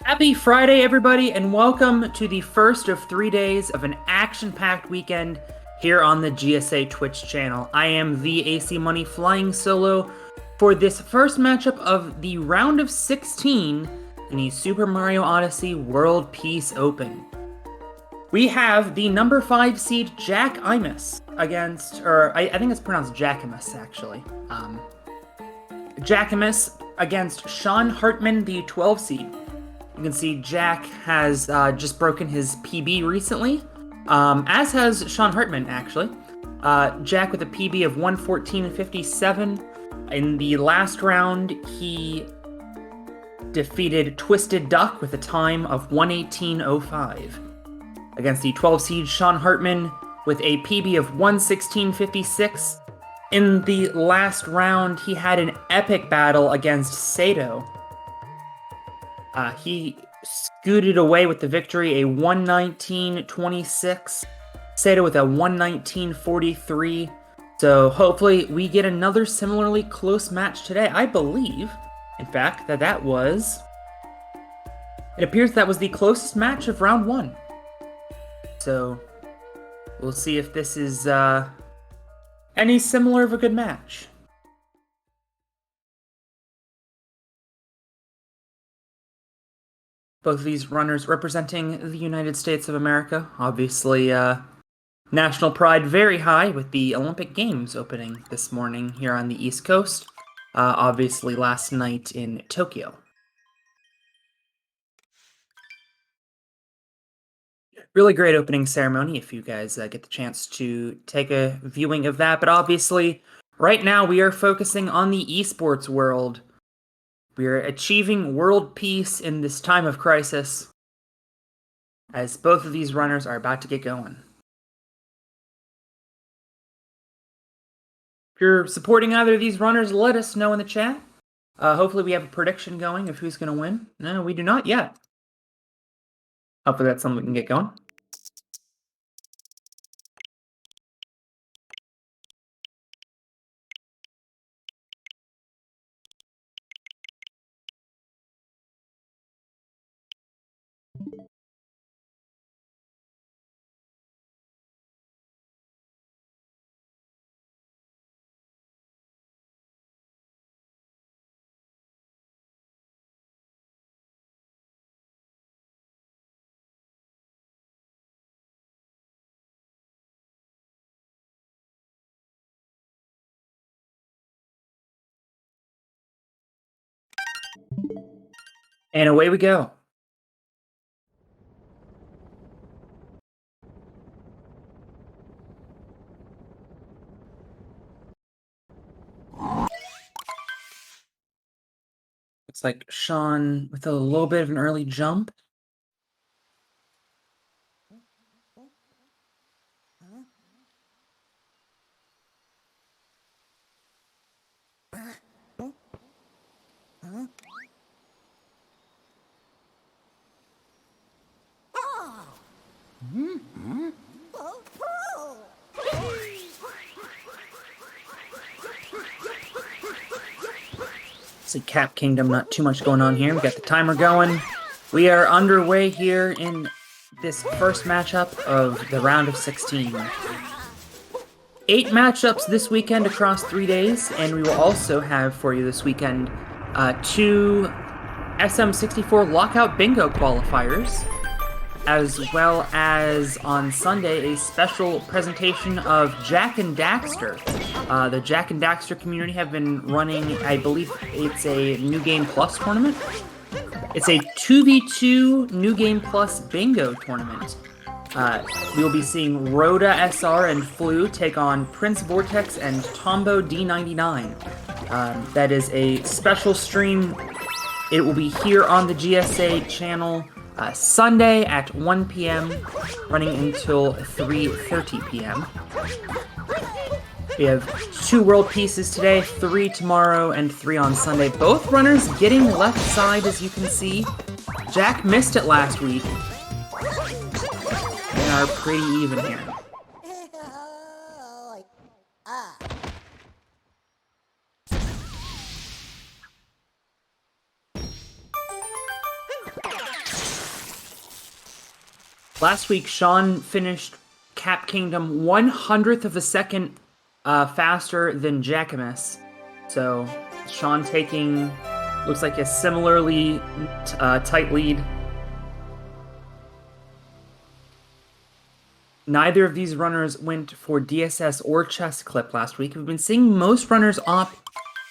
Happy Friday, everybody, and welcome to the first of 3 days of an action-packed weekend here on the GSA Twitch channel. I am the AC Money flying solo for this first matchup of the round of 16 in the Super Mario Odyssey World Peace Open. We have the number 5 seed Jack Imus against, or I think it's pronounced Jackimus, actually. Jackimus against Sean Hartman, the 12 seed. You can see Jack has just broken his PB recently, as has Sean Hartman, actually. Jack with a PB of 114.57. In the last round, he defeated Twisted Duck with a time of 118.05. Against the 12 seed Sean Hartman with a PB of 116.56. In the last round, he had an epic battle against Sato. He scooted away with the victory, a 119.26. Sato with a 119.43. So hopefully we get another similarly close match today. I believe, in fact, that was... It appears that was the closest match of round 1. So we'll see if this is any similar of a good match. Both of these runners representing the United States of America. Obviously, national pride very high with the Olympic Games opening this morning here on the East Coast. Obviously, last night in Tokyo. Really great opening ceremony if you guys get the chance to take a viewing of that. But obviously, right now we are focusing on the esports world. We are achieving world peace in this time of crisis, as both of these runners are about to get going. If you're supporting either of these runners, let us know in the chat. Hopefully we have a prediction going of who's going to win. No, we do not yet. Hopefully that's something we can get going. And away we go. Looks like Sean with a little bit of an early jump. See Cap Kingdom, not too much going on here. We got the timer going. We are underway here in this first matchup of the round of 16. 8 matchups this weekend across 3 days, and we will also have for you this weekend 2 SM64 Lockout Bingo qualifiers, as well as on Sunday a special presentation of Jack and Daxter. The Jack and Daxter community have been running, I believe it's a New Game Plus tournament. It's a 2v2 New Game Plus bingo tournament. We will be seeing Rhoda SR and Flu take on Prince Vortex and Tombo D99. That is a special stream. It will be here on the GSA channel Sunday at 1 p.m., running until 3:30 p.m. We have 2 world pieces today, 3 tomorrow, and 3 on Sunday. Both runners getting left side, as you can see. Jack missed it last week. They are pretty even here. Last week, Sean finished Cap Kingdom 1/100th of a second faster than Jackamus. So, Sean taking, looks like a similarly tight lead. Neither of these runners went for DSS or chest clip last week. We've been seeing most runners opt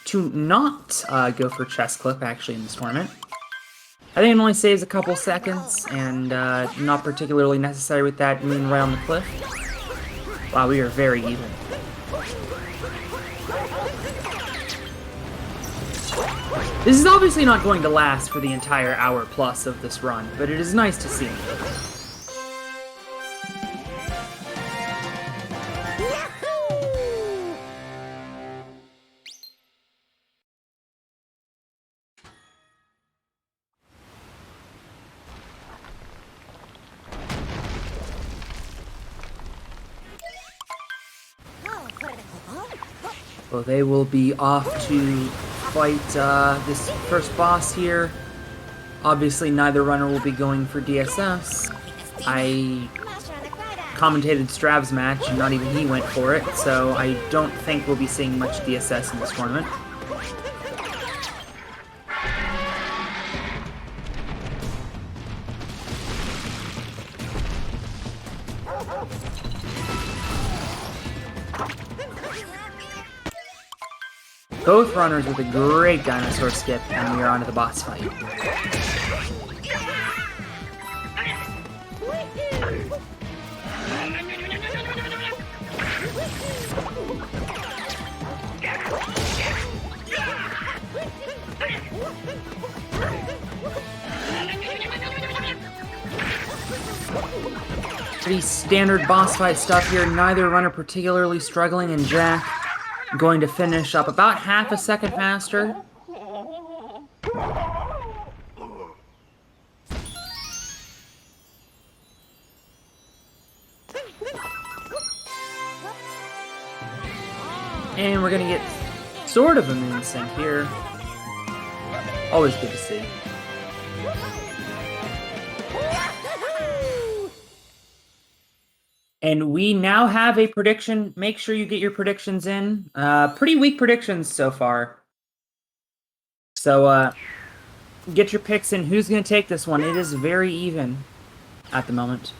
to not go for chest clip, actually, in this tournament. I think it only saves a couple seconds, and not particularly necessary with that moon right on the cliff. Wow, we are very even. This is obviously not going to last for the entire hour plus of this run, but it is nice to see. Well, they will be off to fight this first boss here. Obviously, neither runner will be going for DSS. I commentated Strav's match, and not even he went for it, so I don't think we'll be seeing much DSS in this tournament. Both runners with a great dinosaur skip, and we are onto the boss fight. Pretty standard boss fight stuff here, neither runner particularly struggling, and Jack going to finish up about half a second faster. And we're gonna get sort of a moon sync here. Always good to see. And we now have a prediction. Make sure you get your predictions in. Pretty weak predictions so far. So get your picks in. Who's going to take this one? It is very even at the moment.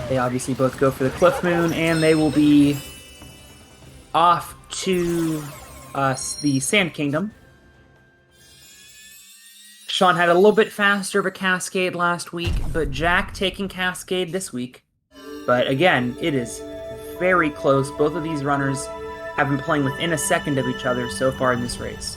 They obviously both go for the Cliff Moon, and they will be off to the Sand Kingdom. Sean had a little bit faster of a Cascade last week, but Jack taking Cascade this week. But again, it is very close. Both of these runners have been playing within a second of each other so far in this race.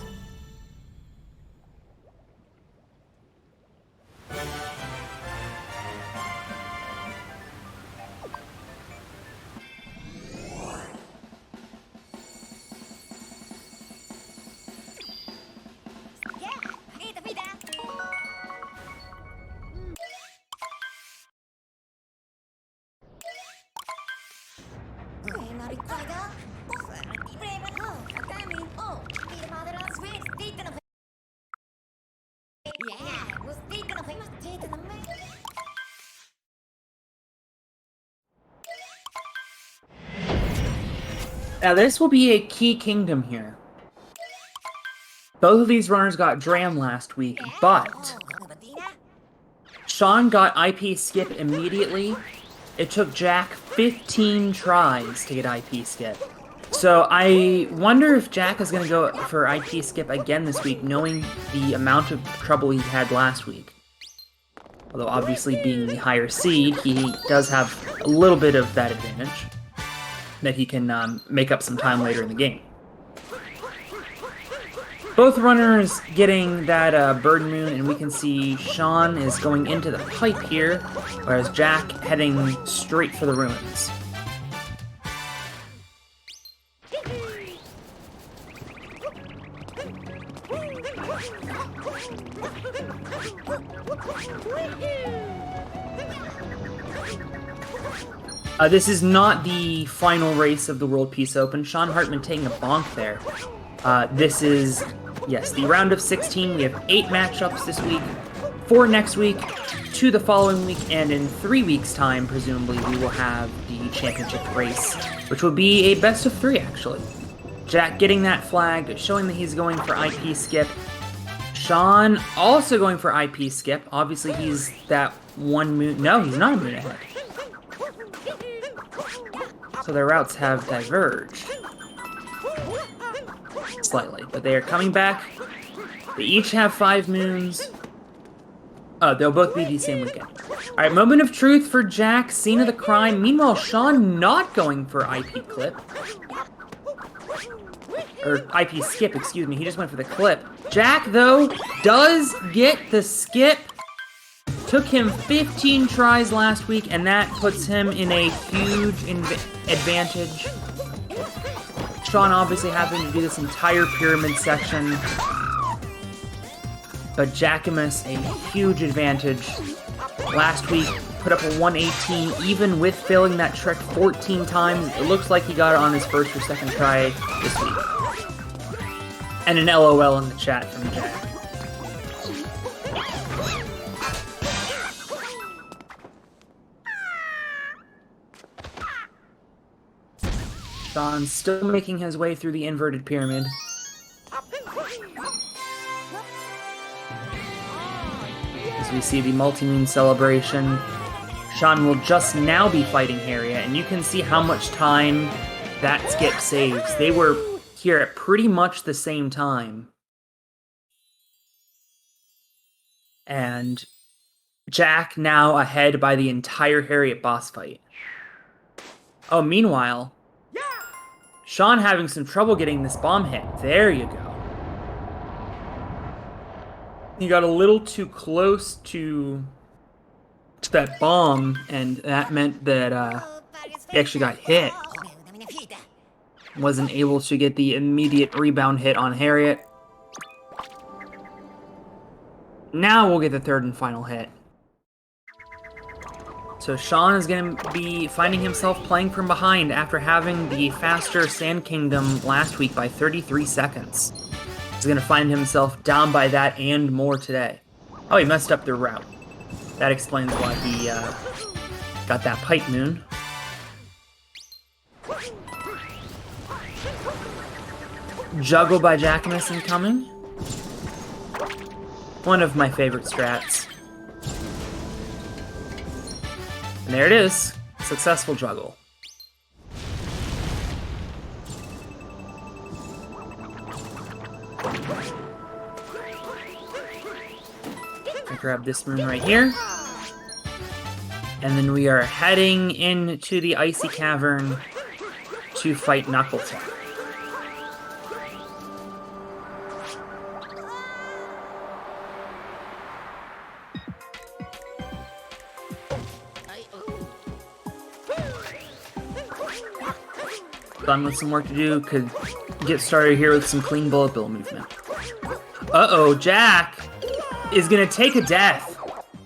Now this will be a key kingdom here. Both of these runners got Dram last week, but Sean got IP skip immediately. It took Jack 15 tries to get IP skip. So I wonder if Jack is going to go for IP skip again this week, knowing the amount of trouble he had last week. Although obviously being the higher seed, he does have a little bit of that advantage that he can make up some time later in the game. Both runners getting that Bird Moon, and we can see Sean is going into the pipe here, whereas Jack heading straight for the ruins. This is not the final race of the World Peace Open. Sean Hartman taking a bonk there. This is, yes, the round of 16. We have 8 matchups this week, 4 next week, 2 the following week, and in 3 weeks' time, presumably, we will have the championship race, which will be a best of 3, actually. Jack getting that flag, showing that he's going for IP skip. Sean also going for IP skip. Obviously, he's that 1 moon. No, he's not a moon ahead. So their routes have diverged slightly, but they are coming back. They each have 5 moons. Oh, they'll both be the same weekend. Alright, moment of truth for Jack, scene of the crime. Meanwhile, Sean not going for IP clip. Or IP skip, excuse me. He just went for the clip. Jack, though, does get the skip. Took him 15 tries last week, and that puts him in a huge advantage. Sean obviously having to do this entire pyramid section. But Jackamus, a huge advantage. Last week, put up a 118, even with failing that trick 14 times. It looks like he got it on his first or second try this week. And an LOL in the chat from Jack. Sean's still making his way through the inverted pyramid. As we see the multi-moon celebration, Sean will just now be fighting Harriet, and you can see how much time that skip saves. They were here at pretty much the same time. And Jack now ahead by the entire Harriet boss fight. Oh, meanwhile, Sean having some trouble getting this bomb hit. There you go. He got a little too close to that bomb, and that meant that he actually got hit. Wasn't able to get the immediate rebound hit on Harriet. Now we'll get the third and final hit. So Sean is going to be finding himself playing from behind after having the faster Sand Kingdom last week by 33 seconds. He's going to find himself down by that and more today. Oh, he messed up the route. That explains why he got that pipe moon. Juggle by Jackamus incoming. One of my favorite strats. And there it is. Successful juggle. I grab this moon right here. And then we are heading into the icy cavern to fight Knuckletop. Done with some work to do, could get started here with some clean bullet bill movement. Uh-oh, Jack is gonna take a death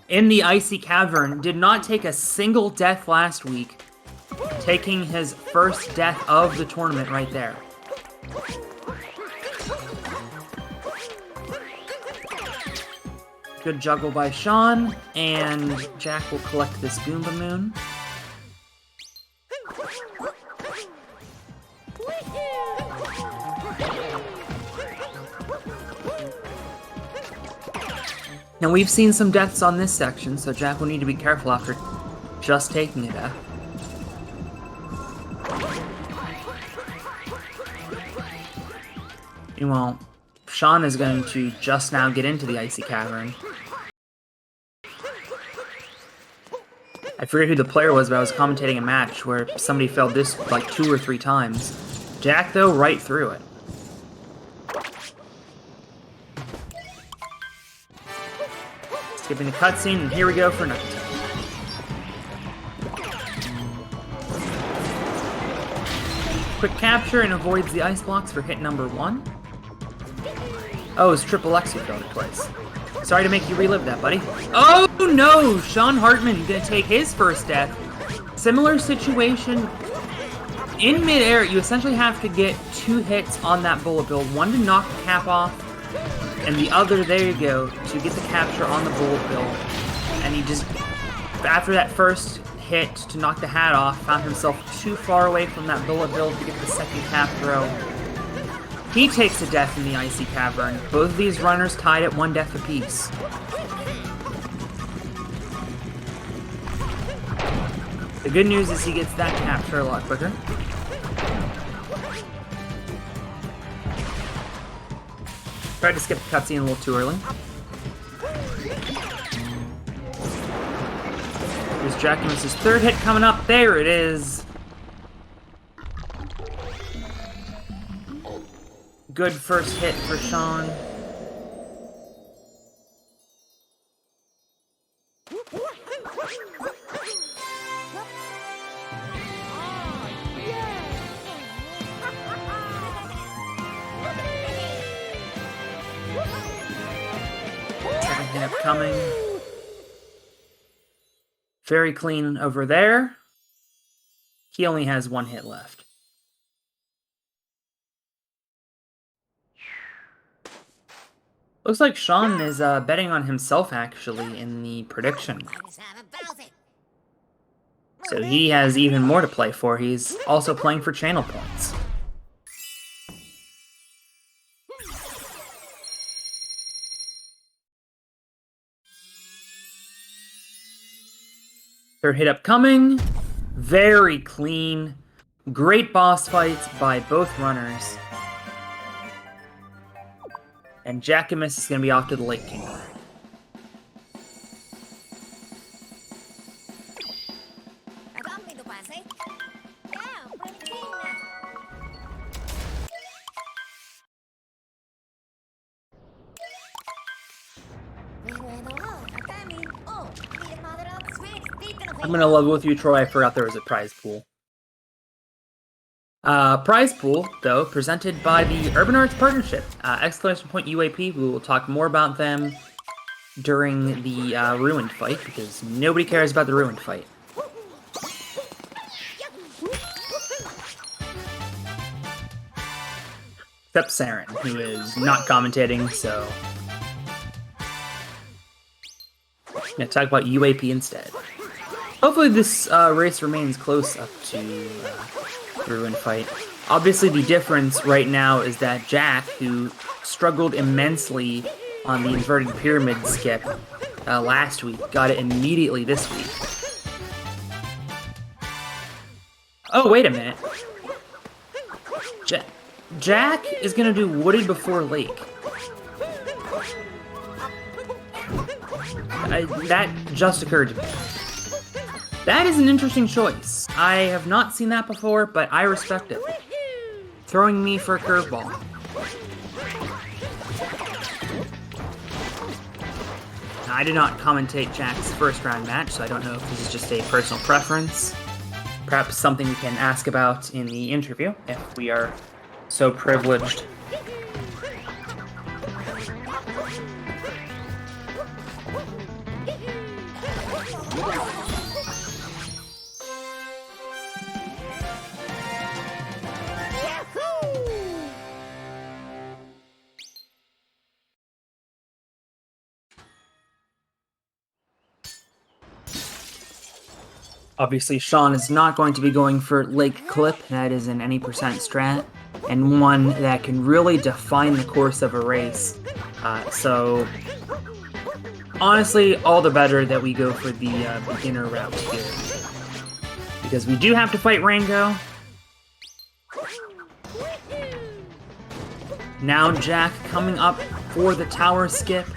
in the icy cavern. Did not take a single death last week, taking his first death of the tournament right there. Good juggle by Sean, and Jack will collect this Goomba Moon. Now we've seen some deaths on this section, so Jack will need to be careful after just taking a death. Meanwhile, Sean is going to just now get into the icy cavern. I forget who the player was, but I was commentating a match where somebody failed this like 2 or 3 times. Jack, though, right through it. Skipping the cutscene, and here we go for another time. Quick capture and avoids the ice blocks for hit number 1. Oh, it's Triple X who failed it twice. Sorry to make you relive that, buddy. Oh no! Sean Hartman gonna take his first death. Similar situation. In midair, you essentially have to get 2 hits on that bullet bill. One to knock the cap off, and the other, there you go, to get the capture on the bullet bill. And he just, after that first hit to knock the hat off, found himself too far away from that bullet bill to get the second cap throw. He takes a death in the Icy Cavern. Both of these runners tied at 1 death apiece. The good news is he gets that capture a lot quicker. Tried to skip the cutscene a little too early. Here's Jackimus' third hit coming up. There it is. Good first hit for Sean. Second hit coming. Very clean over there. He only has 1 hit left. Looks like Sean is betting on himself, actually, in the prediction. So he has even more to play for. He's also playing for channel points. Third hit upcoming. Very clean. Great boss fights by both runners. And Jackimus is going to be off to the Lake King. I'm going to level with you, Troy. I forgot there was a prize pool. Prize pool, though, presented by the Urban Arts Partnership. Exclamation point UAP. We will talk more about them during the Ruined fight, because nobody cares about the Ruined fight. Except Saren, who is not commentating, so... I'm going to talk about UAP instead. Hopefully this race remains close up to the Ruined fight. Obviously the difference right now is that Jack, who struggled immensely on the inverted pyramid skip last week, got it immediately this week. Oh, wait a minute. Jack is going to do Wooded before Lake. That just occurred to me. That is an interesting choice. I have not seen that before, but I respect it. Throwing me for a curveball. Now, I did not commentate Jack's first round match, so I don't know if this is just a personal preference. Perhaps something we can ask about in the interview, if we are so privileged. Obviously, Sean is not going to be going for Lake Clip. That is an any percent strat, and one that can really define the course of a race. So, honestly, all the better that we go for the beginner route here. Because we do have to fight Rango. Now Jack coming up for the tower skip.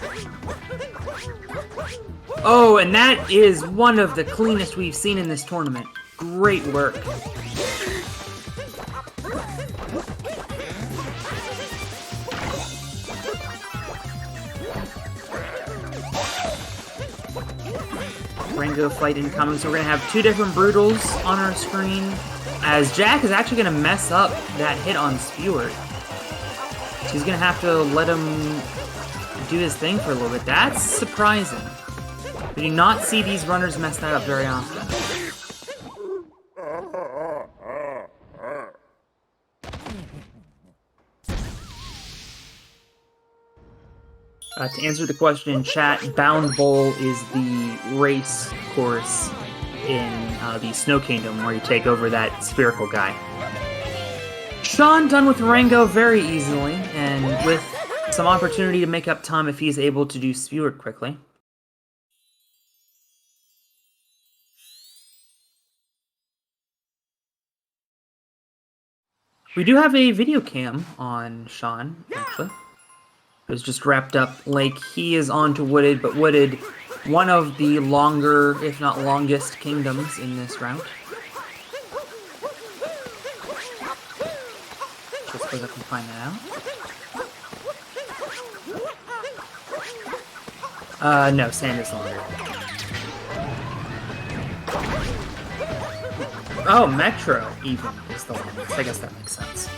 Oh, and that is one of the cleanest we've seen in this tournament. Great work. Rango fight incoming, so we're going to have 2 different Brutals on our screen, as Jack is actually going to mess up that hit on Spewart. So he's going to have to let him do his thing for a little bit. That's surprising. We do not see these runners mess that up very often. To answer the question in chat, Bound Bowl is the race course in the Snow Kingdom where you take over that spherical guy. Sean done with Rango very easily, and with some opportunity to make up time if he's able to do Spewer quickly. We do have a video cam on Sean, actually. It was just wrapped up. Like, he is on to Wooded, but Wooded, one of the longer, if not longest, kingdoms in this route. I suppose I can find that out. No, sand is longer. Oh, Metro, even, is the longest. I guess that makes sense.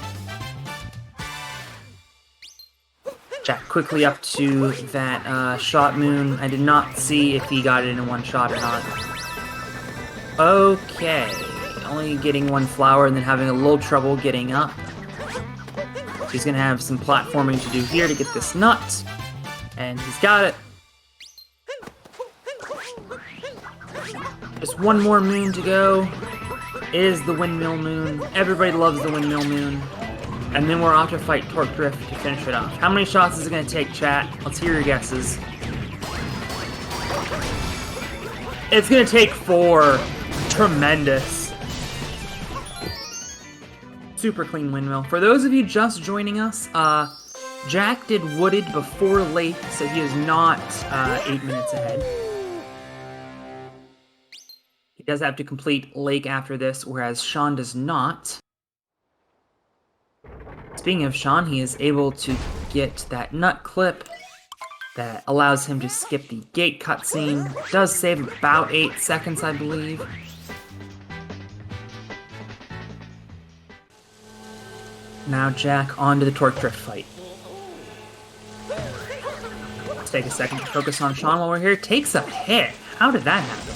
Jack quickly up to that shot moon. I did not see if he got it in one shot or not. Okay. Only getting one flower and then having a little trouble getting up. So he's going to have some platforming to do here to get this nut. And he's got it. Just one more moon to go. It is the Windmill Moon. Everybody loves the Windmill Moon. And then we're off to fight Torque Drift to finish it off. How many shots is it going to take, chat? Let's hear your guesses. It's going to take 4. Tremendous. Super clean windmill. For those of you just joining us, Jack did Wooded before Lake, so he is not 8 minutes ahead. He does have to complete Lake after this, whereas Sean does not. Speaking of Sean, he is able to get that nut clip that allows him to skip the gate cutscene. Does save about 8 seconds, I believe. Now Jack on to the Torque Drift fight. Let's take a second to focus on Sean while we're here. Takes a hit. How did that happen?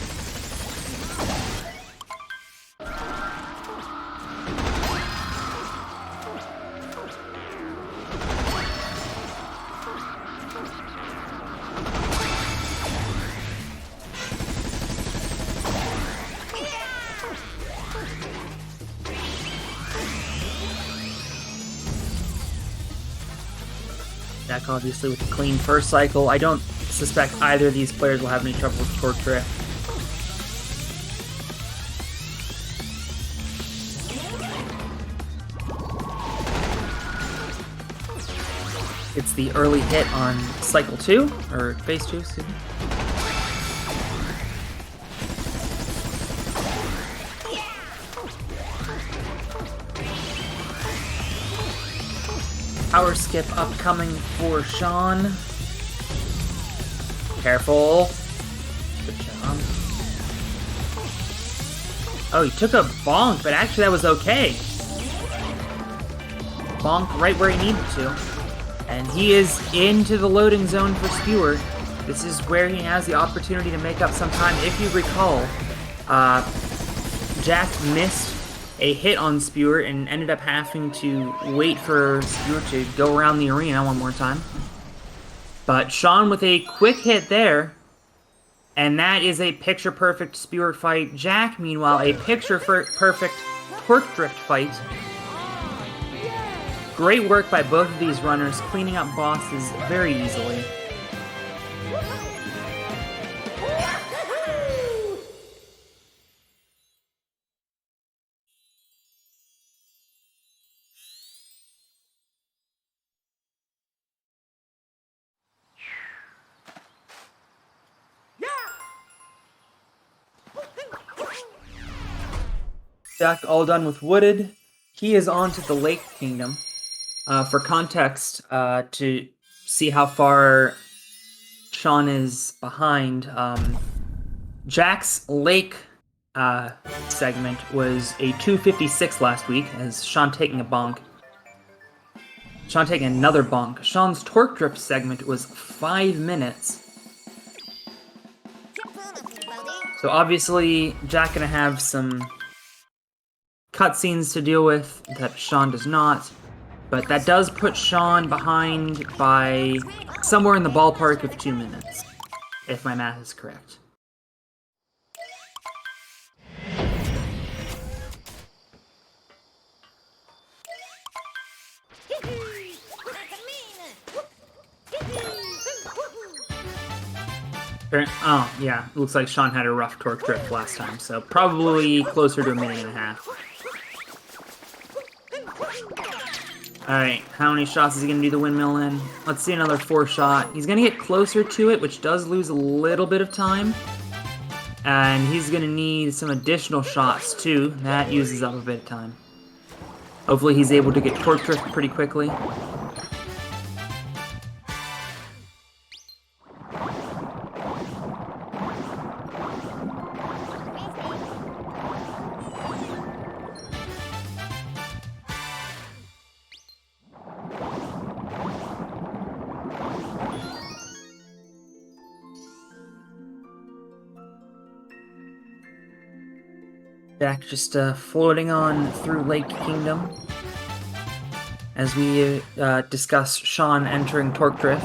Jack obviously with the clean first cycle. I don't suspect either of these players will have any trouble with Torque Drift. It's the early hit on cycle 2, or phase 2, excuse me. Power skip upcoming for Sean. Careful. Good job. Oh, he took a bonk, but actually that was okay. Bonk right where he needed to. And he is into the loading zone for Skewer. This is where he has the opportunity to make up some time. If you recall, Jack missed a hit on Spewer and ended up having to wait for Spewer to go around the arena one more time. But Sean with a quick hit there, and that is a picture-perfect Spewer fight. Jack, meanwhile, a picture-perfect Torque Drift fight. Great work by both of these runners, cleaning up bosses very easily. Jack all done with Wooded. He is on to the Lake Kingdom. For context, to see how far Sean is behind, Jack's Lake segment was a 2:56 last week, as Sean taking a bonk. Sean taking another bonk. Sean's Torque Drift segment was 5 minutes. So obviously, Jack gonna have some cutscenes to deal with that Sean does not. But that does put Sean behind by somewhere in the ballpark of 2 minutes, if my math is correct. Oh, yeah, looks like Sean had a rough torque drift last time, so probably closer to a minute and a half. Alright, how many shots is he going to do the windmill in? Let's see another 4 shot. He's going to get closer to it, which does lose a little bit of time. And he's going to need some additional shots, too. That uses up a bit of time. Hopefully he's able to get torque drift pretty quickly. Jack just floating on through Lake Kingdom as we discuss Sean entering torque drift.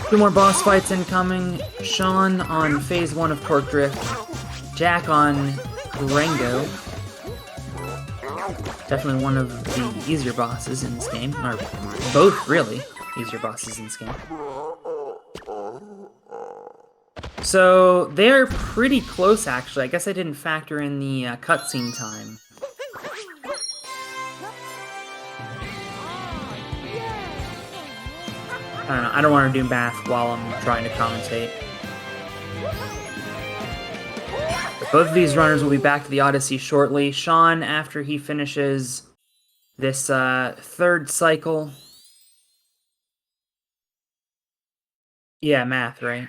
Two more boss fights incoming. Sean on phase 1 of torque drift. Jack on Durango. Definitely one of the easier bosses in this game, or both, really, easier bosses in this game. So, they're pretty close, actually. I guess I didn't factor in the cutscene time. I don't know, I don't want to do math while I'm trying to commentate. Both of these runners will be back to the Odyssey shortly. Sean, after he finishes this 3rd cycle... Yeah, math, right?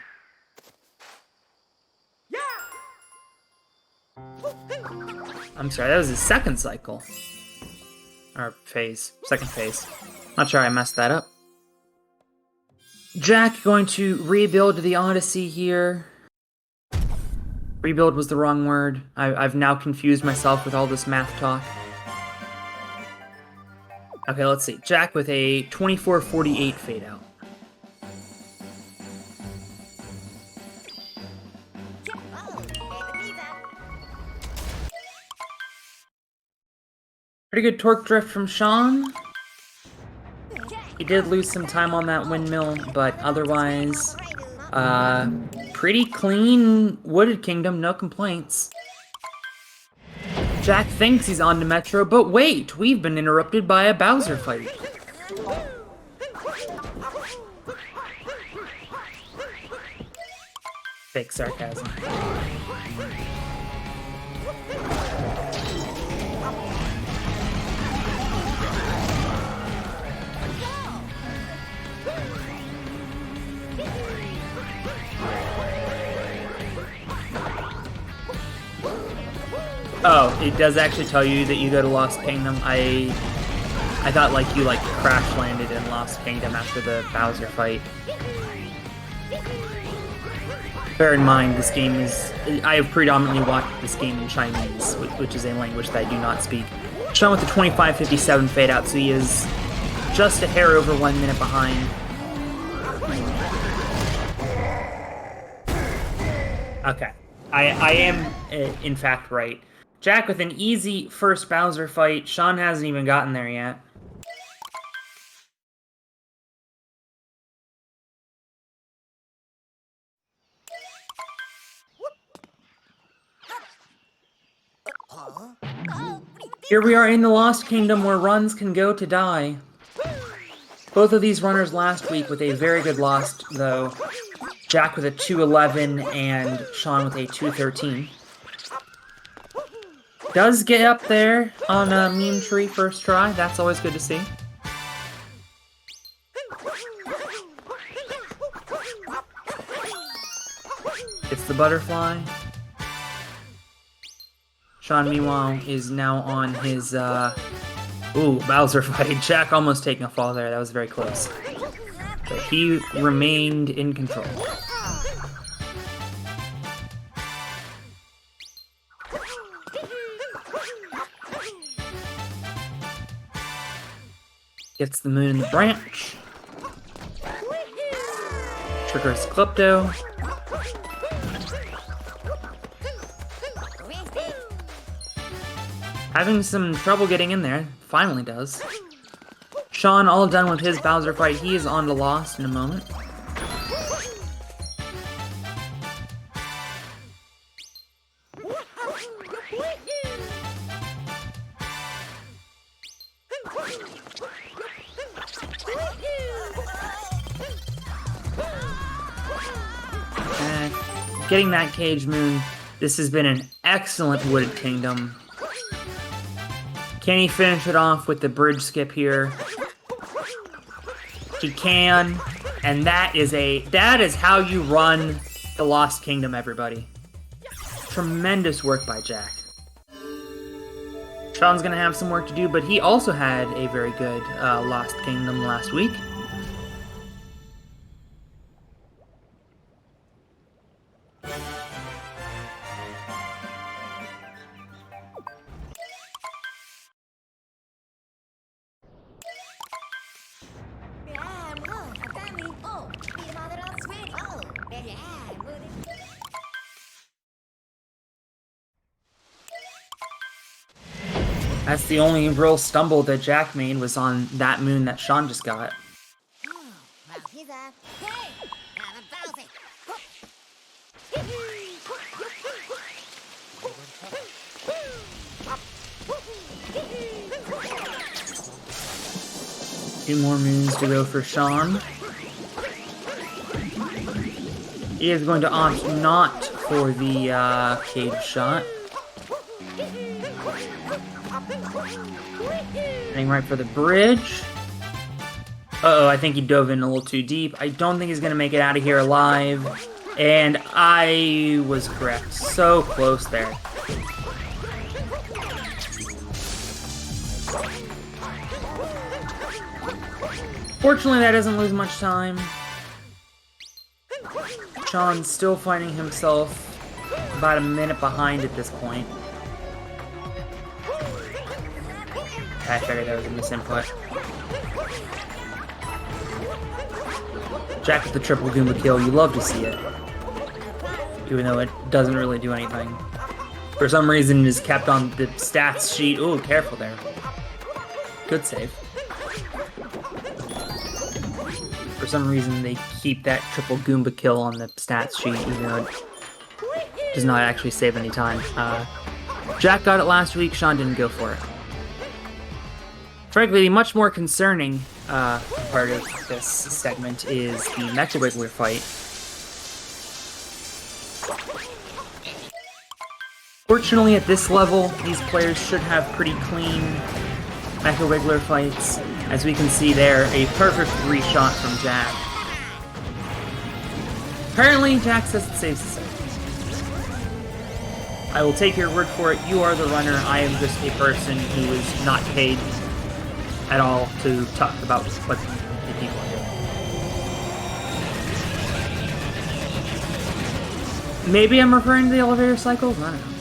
I'm sorry, that was his 2nd cycle. Or phase. 2nd phase. Not sure I messed that up. Jack going to rebuild the Odyssey here. Rebuild was the wrong word. I've now confused myself with all this math talk. Okay, let's see. Jack with a 24-48 fade out. Pretty good torque drift from Sean. He did lose some time on that windmill, but otherwise, pretty clean Wooded Kingdom, no complaints. Jack thinks he's on to Metro, but wait, we've been interrupted by a Bowser fight. Fake sarcasm. Oh, it does actually tell you that you go to Lost Kingdom. I thought like you crash landed in Lost Kingdom after the Bowser fight. Bear in mind, this game is... I have predominantly watched this game in Chinese, which is a language that I do not speak. Sean with the 25-57 fade out, so he is just a hair over 1 minute behind. Okay. I am, in fact, right. Jack with an easy first Bowser fight. Sean hasn't even gotten there yet. Here we are in the Lost Kingdom where runs can go to die. Both of these runners last week with a very good loss, though. Jack with a 2:11 and Sean with a 2:13. Does get up there on a meme tree first try. That's always good to see. It's the butterfly. Sean, meanwhile, is now on his, Bowser fight. Jack almost taking a fall there. That was very close. But he remained in control. Gets the moon in the branch. Triggers Klepto. Having some trouble getting in there. Finally does. Sean all done with his Bowser fight. He is on to Lost in a moment. Getting that Cage Moon. This has been an excellent Wooded Kingdom. Can he finish it off with the bridge skip here? He can, and that is how you run the Lost Kingdom, everybody. Tremendous work by Jack. Sean's gonna have some work to do, but he also had a very good Lost Kingdom last week. That's the only real stumble that Jack made was on that moon that Sean just got. Two more moons to go for Sean. He is going to opt not for the cage shot. Heading right for the bridge. Uh-oh, I think he dove in a little too deep. I don't think he's going to make it out of here alive. And I was correct. So close there. Fortunately, that doesn't lose much time. Sean's still finding himself about a minute behind at this point. I figured that was a misinput. Jack with the triple Goomba kill, you love to see it. Even though it doesn't really do anything. For some reason it is kept on the stats sheet. Ooh, careful there. Good save. For some reason they keep that triple Goomba kill on the stats sheet, even though it does not actually save any time. Jack got it last week, Sean didn't go for it. Frankly, the much more concerning part of this segment is the Mecha Wiggler fight. Fortunately, at this level, these players should have pretty clean Mecha Wiggler fights. As we can see there, a perfect re-shot from Jack. Apparently, Jack says it saves the set. I will take your word for it. You are the runner. I am just a person who is not paid at all to talk about what the people are doing. Maybe I'm referring to the elevator cycles? I don't know.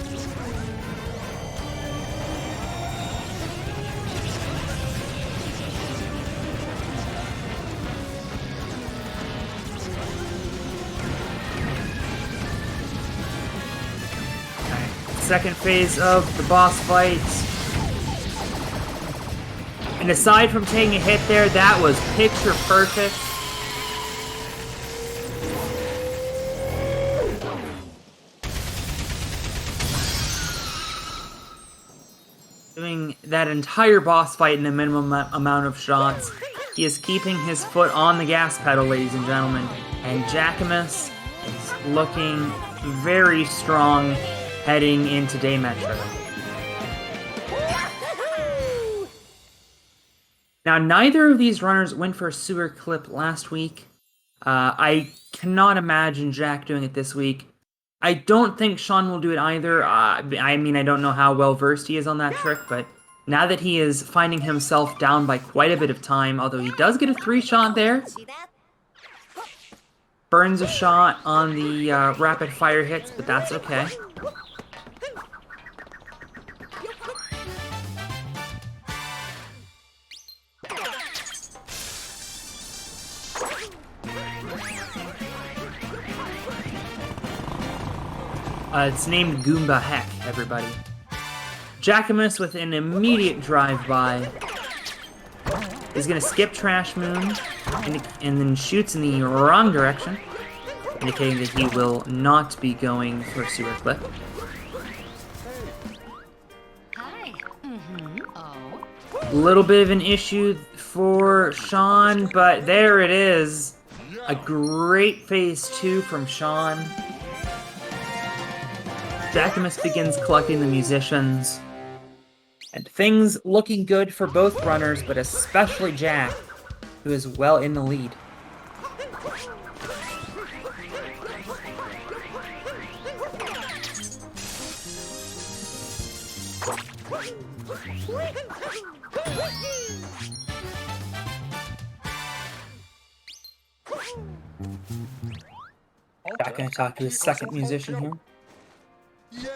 Second phase of the boss fight. And aside from taking a hit there, that was picture perfect. Doing that entire boss fight in a minimum amount of shots. He is keeping his foot on the gas pedal, ladies and gentlemen. And Jackamus is looking very strong heading into Day Metro. Now, neither of these runners went for a sewer clip last week. I cannot imagine Jack doing it this week. I don't think Sean will do it either. I mean, I don't know how well versed he is on that trick, but now that he is finding himself down by quite a bit of time, although he does get a 3-shot there. Burns a shot on the rapid fire hits, but that's okay. It's named Goomba Heck, everybody. Jackamus with an immediate drive-by is going to skip Trash Moon and then shoots in the wrong direction, indicating that he will not be going for Sewer Clip. Little bit of an issue for Sean, but there it is. A great phase 2 from Sean. Jackamus begins collecting the musicians. And things looking good for both runners, but especially Jack, who is well in the lead. Jack gonna talk to his second musician here. Yay!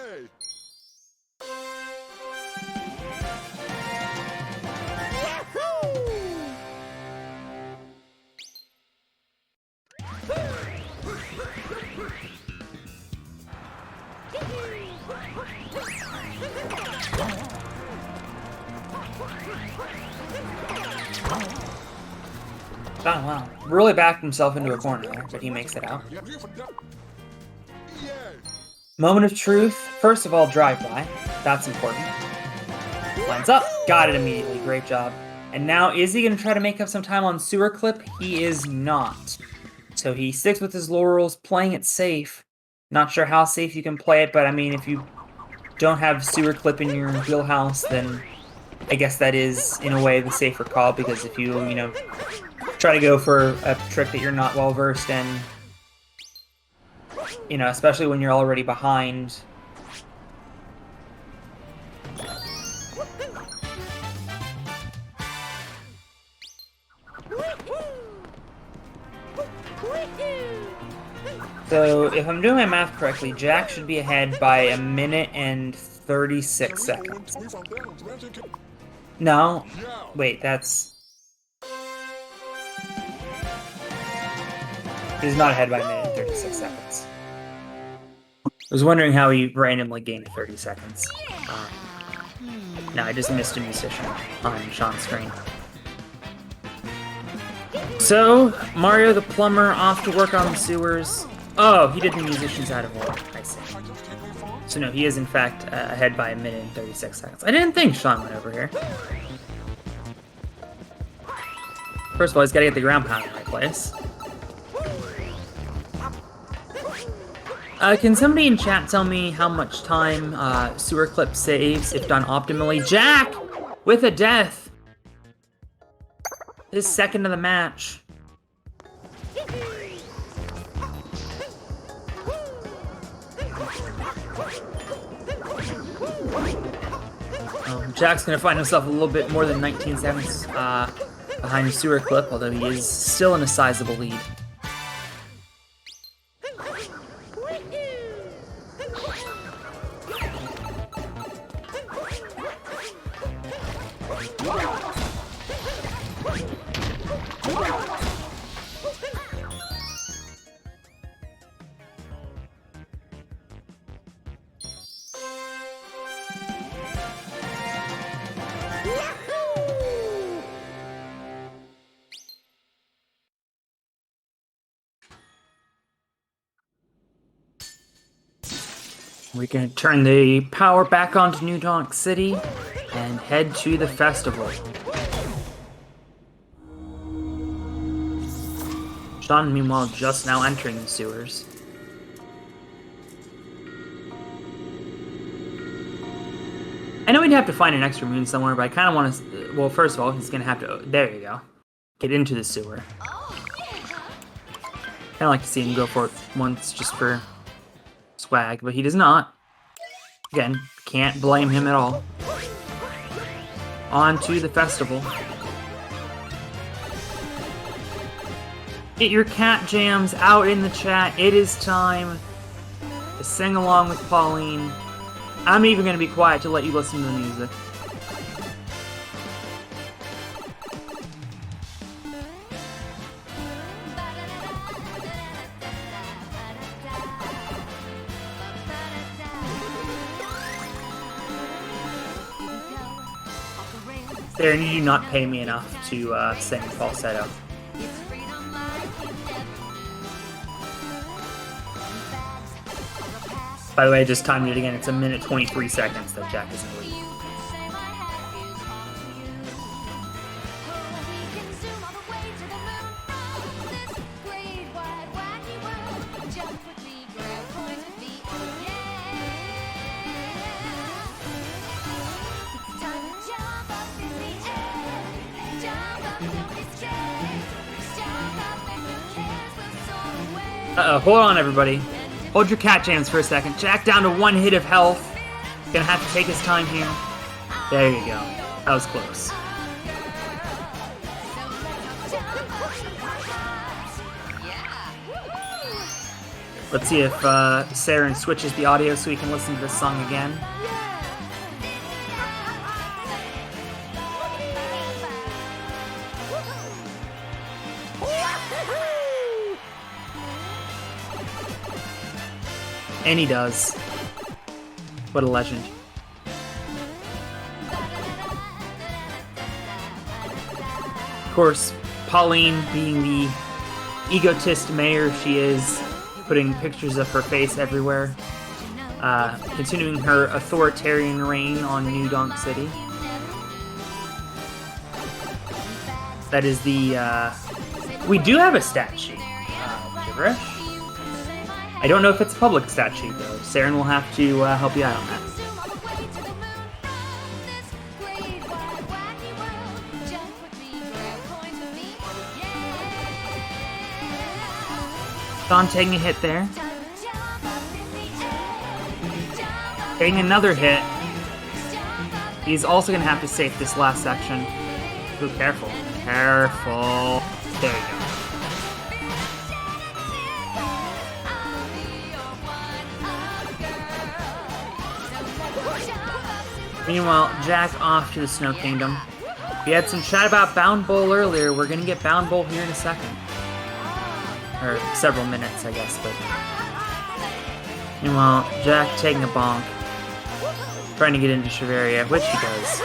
Oh, wow. Really backed himself into a corner there, but he makes it out. Moment of truth. First of all, drive-by. That's important. Lines up. Got it immediately. Great job. And now, is he going to try to make up some time on Sewer Clip? He is not. So he sticks with his laurels, playing it safe. Not sure how safe you can play it, but I mean, if you don't have Sewer Clip in your wheelhouse, then I guess that is, in a way, the safer call, because if you know, try to go for a trick that you're not well versed in, you know, especially when you're already behind. So, if I'm doing my math correctly, Jack should be ahead by 1 minute and 36 seconds. No, wait, that's... He's not ahead by 1 minute and 36 seconds. I was wondering how he randomly gained 30 seconds. No, I just missed a musician on Sean's screen. So, Mario the Plumber off to work on the sewers. Oh, he did the musicians out of order. I see. So no, he is in fact ahead by 1 minute and 36 seconds. I didn't think Sean went over here. First of all, he's got to get the ground pound in the right place. Can somebody in chat tell me how much time Sewer Clip saves if done optimally? Jack! With a death! His second of the match. Jack's gonna find himself a little bit more than 19 seconds behind Sewer Clip, although he is still in a sizable lead. We can turn the power back onto New Donk City and head to the festival. Sean, meanwhile, just now entering the sewers. I know we'd have to find an extra moon somewhere, but I kind of want to... Well, first of all, he's going to have to... There you go. Get into the sewer. Kind of like to see him go for it once just for swag, but he does not. Again, can't blame him at all. On to the festival. Get your cat jams out in the chat. It is time to sing along with Pauline. I'm even going to be quiet to let you listen to the music. Darren, you do not pay me enough to sing falsetto. By the way, I just timed it again. It's 1 minute 23 seconds that Jack is in the lead. Uh-oh, hold on, everybody. Hold your cat jams for a second. Jack down to 1 hit of health. Gonna have to take his time here. There you go. That was close. Let's see if Saren switches the audio so we can listen to this song again. And he does. What a legend. Of course, Pauline, being the egotist mayor she is, putting pictures of her face everywhere, continuing her authoritarian reign on New Donk City. That is the, we do have a stat sheet. Gibberish. I don't know if it's a public stat sheet, though. Saren will have to help you out on that. Sean taking a hit there. Getting another hit. He's also going to have to save this last section. Ooh, careful. Careful. There you go. Meanwhile, Jack off to the Snow Kingdom. We had some chat about Bound Bowl earlier. We're going to get Bound Bowl here in a second. Or several minutes, I guess, but... Meanwhile, Jack taking a bonk. Trying to get into Shiveria, which he does.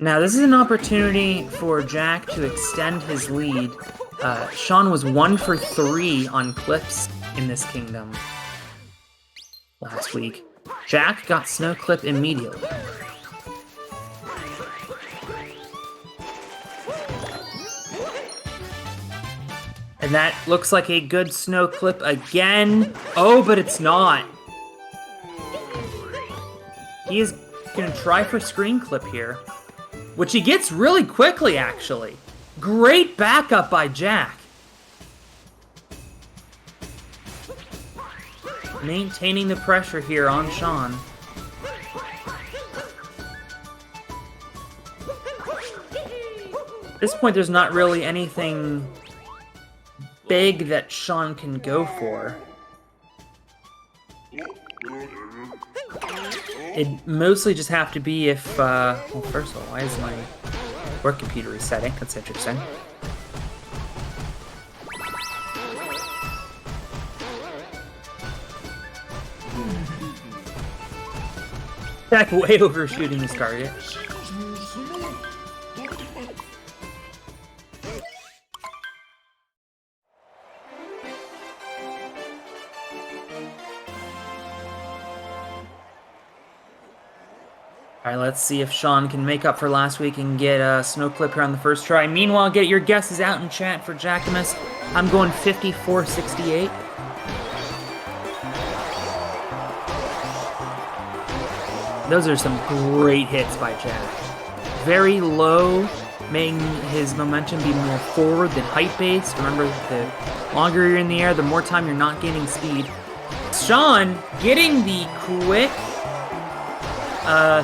Now, this is an opportunity for Jack to extend his lead. Sean was 1 for 3 on clips in this kingdom last week. Jack got Snow Clip immediately. And that looks like a good Snow Clip again. Oh, but it's not. He is going to try for Screen Clip here. Which he gets really quickly, actually. Great backup by Jack. Maintaining the pressure here on Sean. At this point, there's not really anything big that Sean can go for. It'd mostly just have to be if, well, first of all, why is my work computer resetting? That's interesting. Jack way overshooting his target. Alright, let's see if Sean can make up for last week and get a Snow Clip here on the first try. Meanwhile, get your guesses out in chat for Jackamus. I'm going 54-68. Those are some great hits by Jack. Very low, making his momentum be more forward than height-based. Remember, the longer you're in the air, the more time you're not gaining speed. Sean getting the quick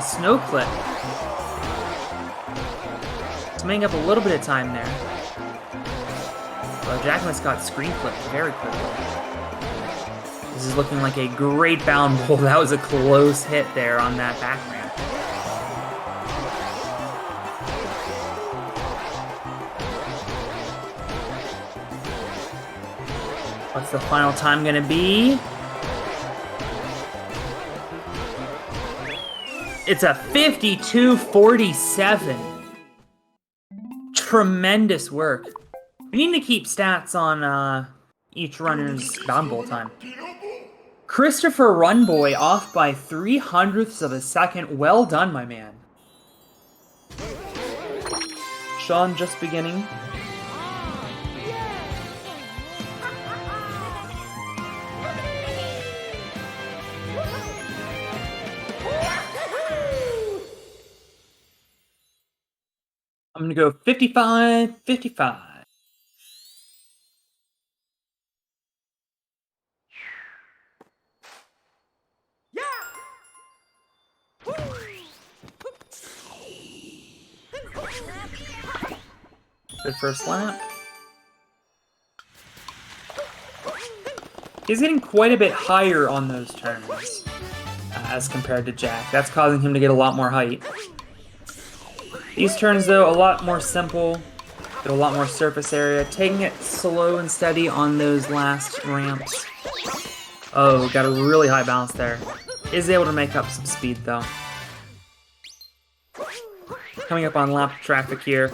Snow Clip. It's making up a little bit of time there. Well, Jackamus got Screen Clip very quickly. This is looking like a great Bound Bowl. That was a close hit there on that back ramp. What's the final time gonna be? It's a 52:47. Tremendous work. We need to keep stats on each runner's Bound Bowl time. Christopher Runboy off by 0.03 of a second. Well done, my man. Sean just beginning. I'm gonna go 55-55. Good first lap. He's getting quite a bit higher on those turns as compared to Jack. That's causing him to get a lot more height. These turns, though, a lot more simple. Get a lot more surface area. Taking it slow and steady on those last ramps. Oh, got a really high bounce there. Is able to make up some speed, though. Coming up on lap traffic here.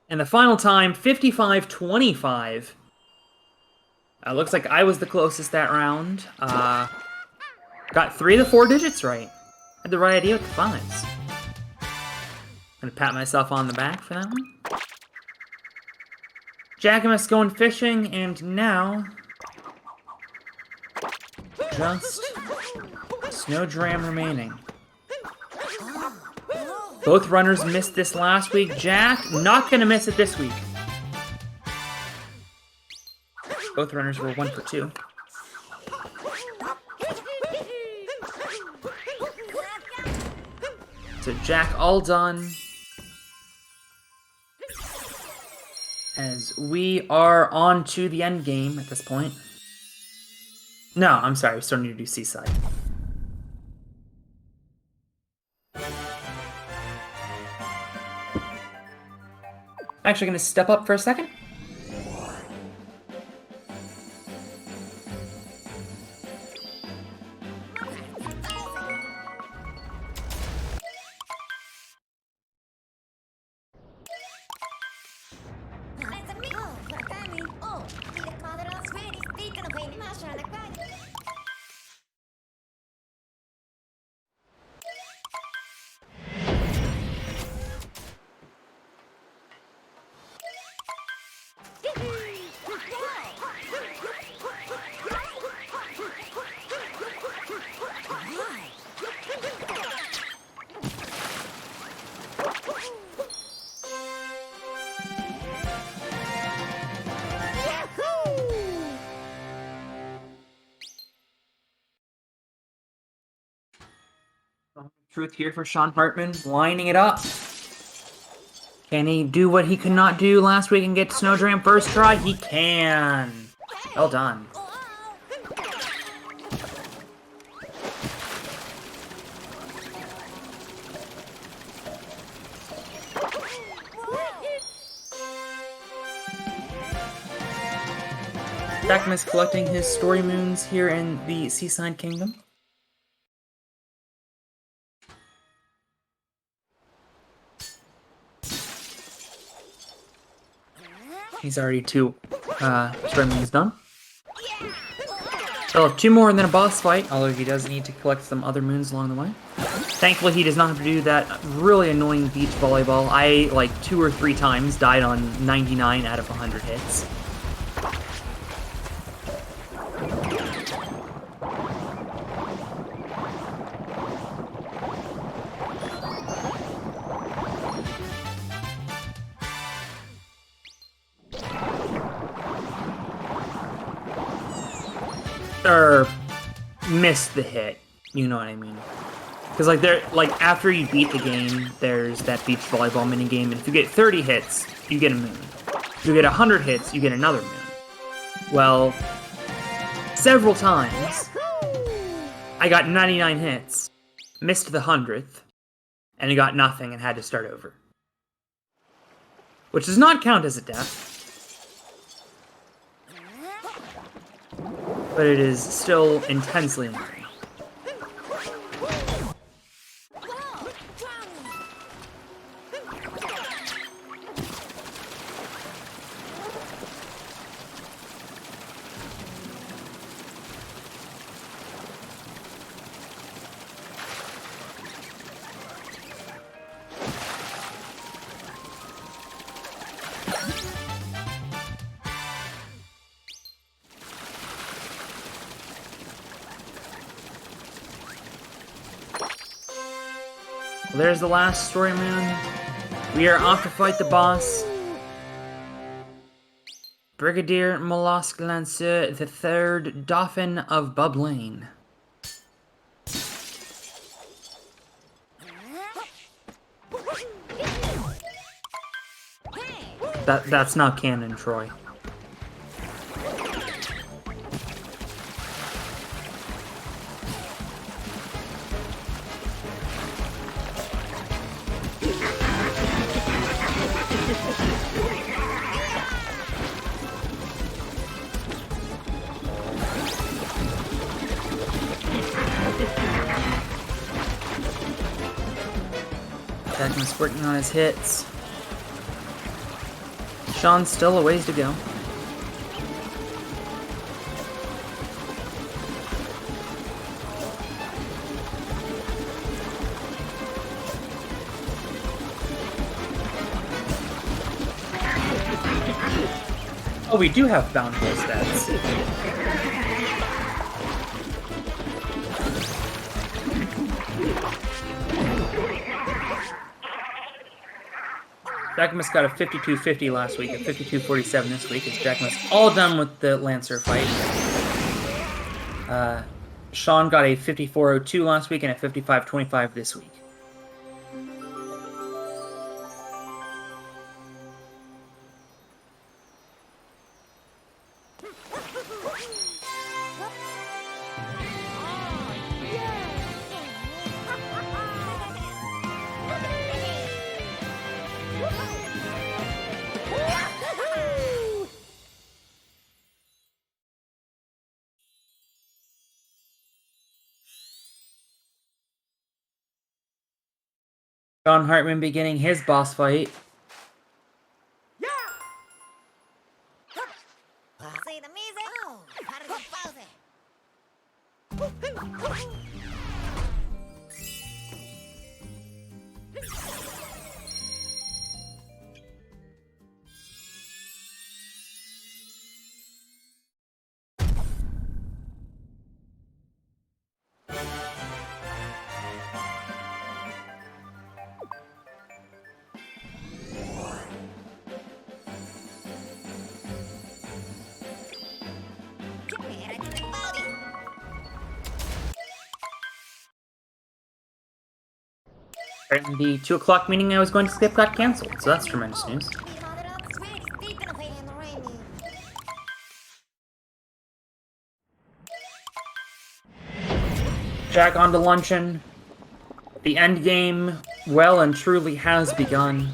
And the final time, 55-25. Looks like I was the closest that round. Got 3 of the 4 digits right. Had the right idea with the 5s. Gonna pat myself on the back for that one. Jackamus going fishing, and now just Snowdram remaining. Both runners missed this last week. Jack, not gonna miss it this week. Both runners were 1 for 2. So Jack all done. As we are on to the end game at this point. No, I'm sorry, we still need to do Seaside. Actually gonna step up for a second. Truth here for Sean Hartman, lining it up. Can he do what he could not do last week and get to Snowdram first try? He can. Well done. Jackamus collecting his story moons here in the Seaside Kingdom. He's already 2 story moons done. He'll have 2 more and then a boss fight, although he does need to collect some other moons along the way. Thankfully, he does not have to do that really annoying beach volleyball. I, like, 2 or 3 times died on 99 out of 100 hits. Or missed the hit, you know what I mean? Because like after you beat the game, there's that beach volleyball mini game, and if you get 30 hits, you get a moon. If you get 100 hits, you get another moon. Well, several times I got 99 hits, missed the 100th, and I got nothing and had to start over. which does not count as a death. But it is still intensely annoying. Well, there's the last story, man. We are off to fight the boss. Brigadier Mollusque Lanceur the Third, Dauphin of Bublane. That's not canon, Troy. Jackman's working on his hits. Sean's still a ways to go. Oh, we do have bountiful stats. Jackamus got a 52-50 last week, a 52-47 this week. It's Jackamus all done with the Lancer fight. Sean got a 54-02 last week and a 55-25 this week. Sean Hartman beginning his boss fight. And the 2 o'clock meeting I was going to skip got cancelled, so that's tremendous news. Jack on to luncheon. The end game well and truly has begun.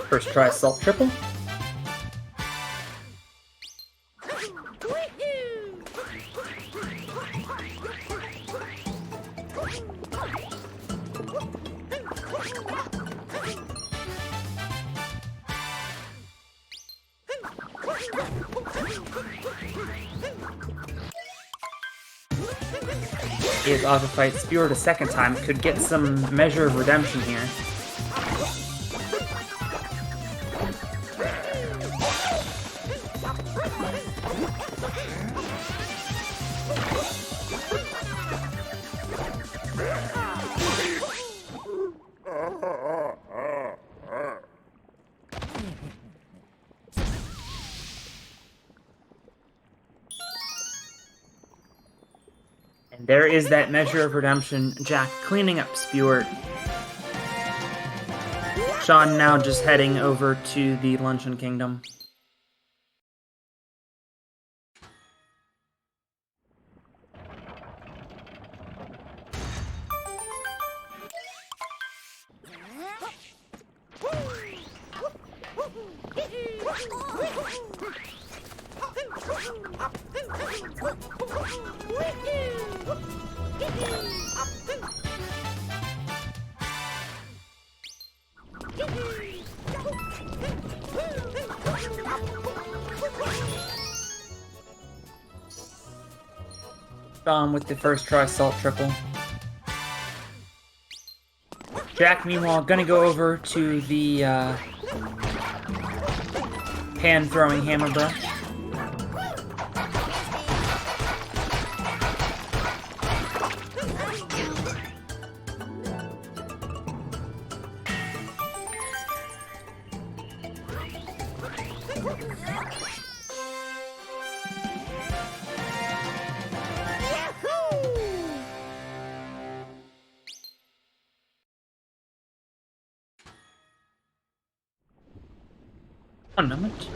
First try assault triple. He is off to fight Spear a second time. Could get some measure of redemption here. And there is that measure of redemption. Jack cleaning up Spewer. Sean now just heading over to the Luncheon Kingdom. Sean with the first try salt triple. Jack, meanwhile, gonna go over to the pan-throwing hammer brush. One moment.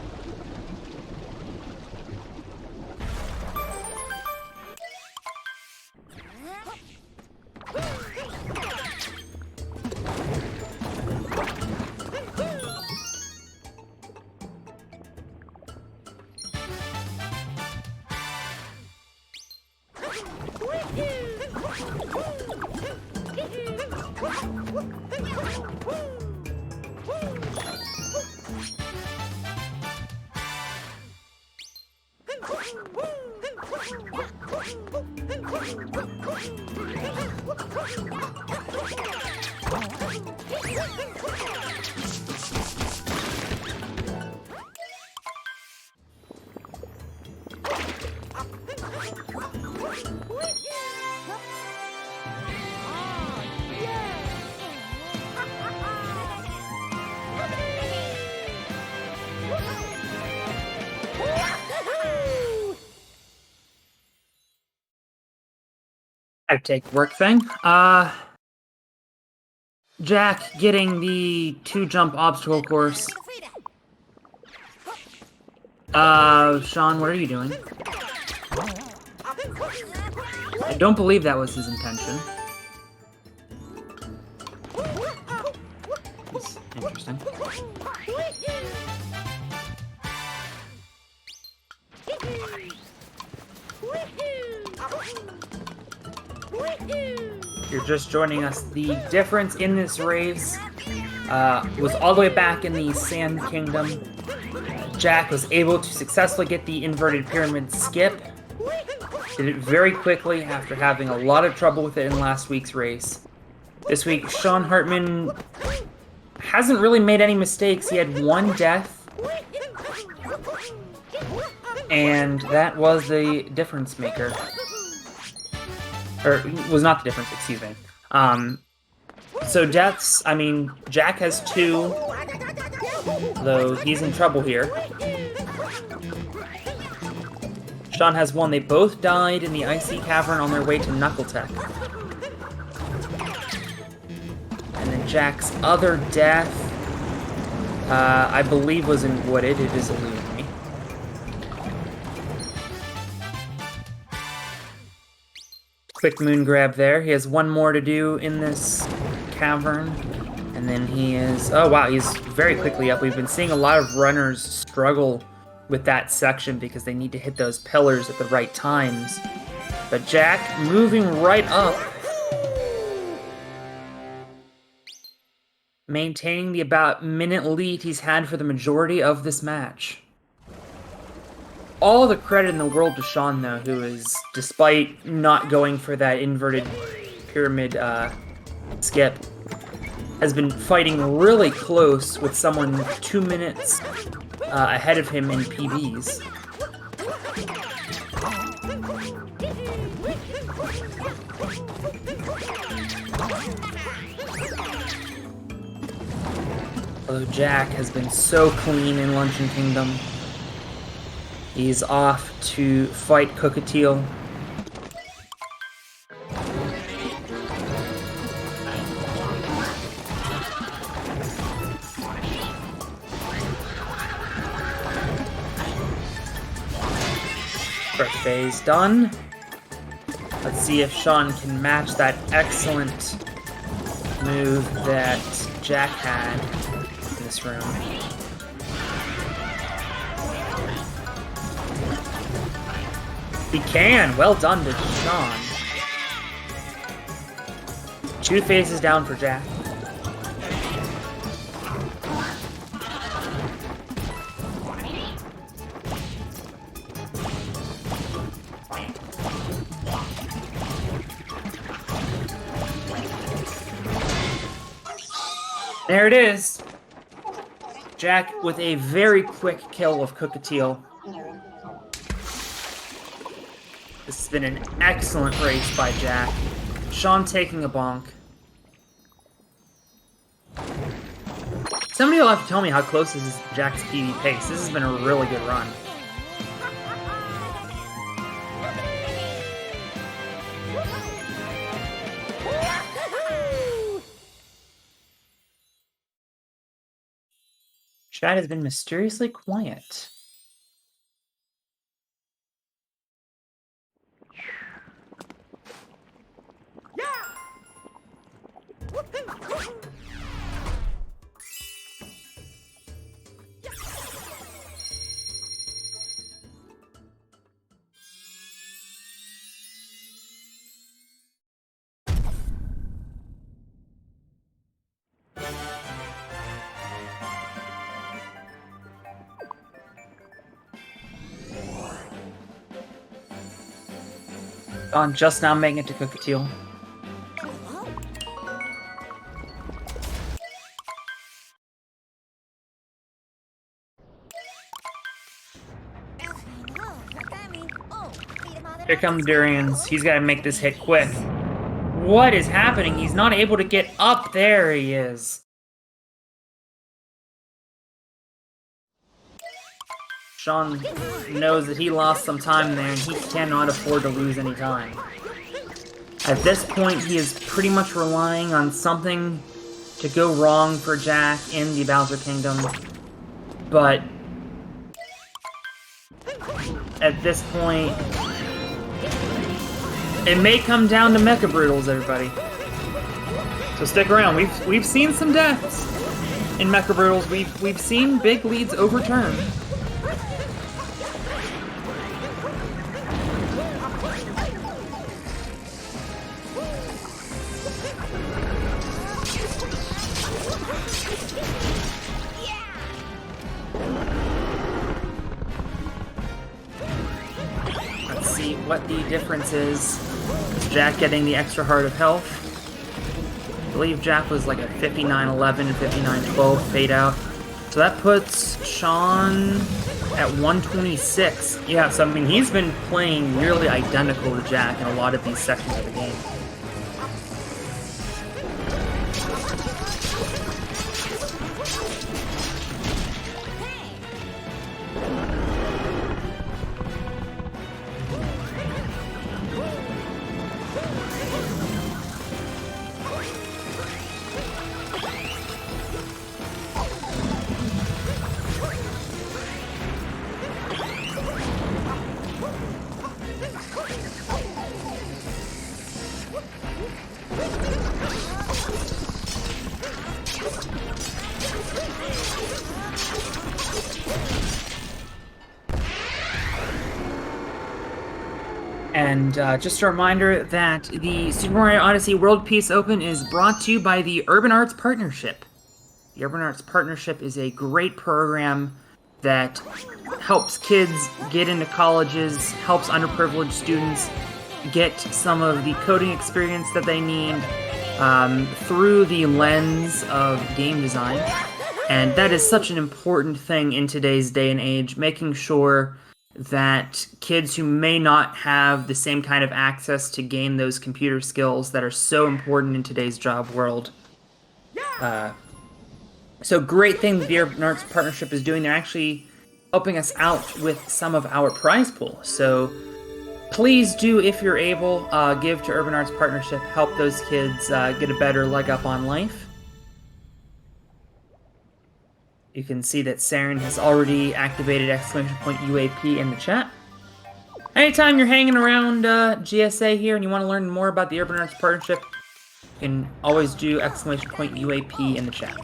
I take work thing. Jack getting the 2-jump obstacle course. Sean, what are you doing? I don't believe that was his intention. That's interesting. You're just joining us. The difference in this race was all the way back in the Sand Kingdom. Jack was able to successfully get the inverted pyramid skip. Did it very quickly after having a lot of trouble with it in last week's race. This week, Sean Hartman hasn't really made any mistakes. He had one death, and that was the difference maker. Or, was not the difference, excuse me. So deaths, I mean, Jack has 2, though he's in trouble here. Sean has 1. They both died in the Icy Cavern on their way to Knuckletech. And then Jack's other death, I believe was in Wooded. It is eluding me. Quick moon grab there. He has 1 more to do in this cavern. And then he is... Oh, wow, he's very quickly up. We've been seeing a lot of runners struggle with that section because they need to hit those pillars at the right times. But Jack moving right up. Maintaining the about minute lead he's had for the majority of this match. All the credit in the world to Sean, though, who is, despite not going for that inverted pyramid skip, has been fighting really close with someone 2 minutes ahead of him in PBs. Although Jack has been so clean in Luncheon Kingdom, he's off to fight Cookatiel. First phase done. Let's see if Sean can match that excellent move that Jack had in this room. He can! Well done to Sean. 2 phases down for Jack. There it is! Jack with a very quick kill of Cookatiel. This has been an excellent race by Jack. Sean taking a bonk. Somebody will have to tell me how close this is to Jack's PB pace. This has been a really good run. Chat has been mysteriously quiet. On just now making it to Cookatiel. Here come Durians. He's got to make this hit quick. What is happening? He's not able to get up. There he is. Sean knows that he lost some time there, and he cannot afford to lose any time. At this point, he is pretty much relying on something to go wrong for Jack in the Bowser Kingdom. But at this point, it may come down to Mecha Broodals, everybody. So stick around. We've seen some deaths in Mecha Broodals. We've seen big leads overturned. What the difference is. Jack getting the extra heart of health. I believe Jack was like a 59-11, 59-12 fade out. So that puts Sean at 126. Yeah, so I mean, he's been playing nearly identical to Jack in a lot of these sections of the game. And just a reminder that the Super Mario Odyssey World Peace Open is brought to you by the Urban Arts Partnership. The Urban Arts Partnership is a great program that helps kids get into colleges, helps underprivileged students get some of the coding experience that they need through the lens of game design. And that is such an important thing in today's day and age, making sure that kids who may not have the same kind of access to gain those computer skills that are so important in today's job world. So great thing the Urban Arts Partnership is doing. They're actually helping us out with some of our prize pool. So please do, if you're able, give to Urban Arts Partnership. Help those kids get a better leg up on life. You can see that Saren has already activated !UAP in the chat. Anytime you're hanging around GSA here and you want to learn more about the Urban Arts Partnership, you can always do !UAP in the chat.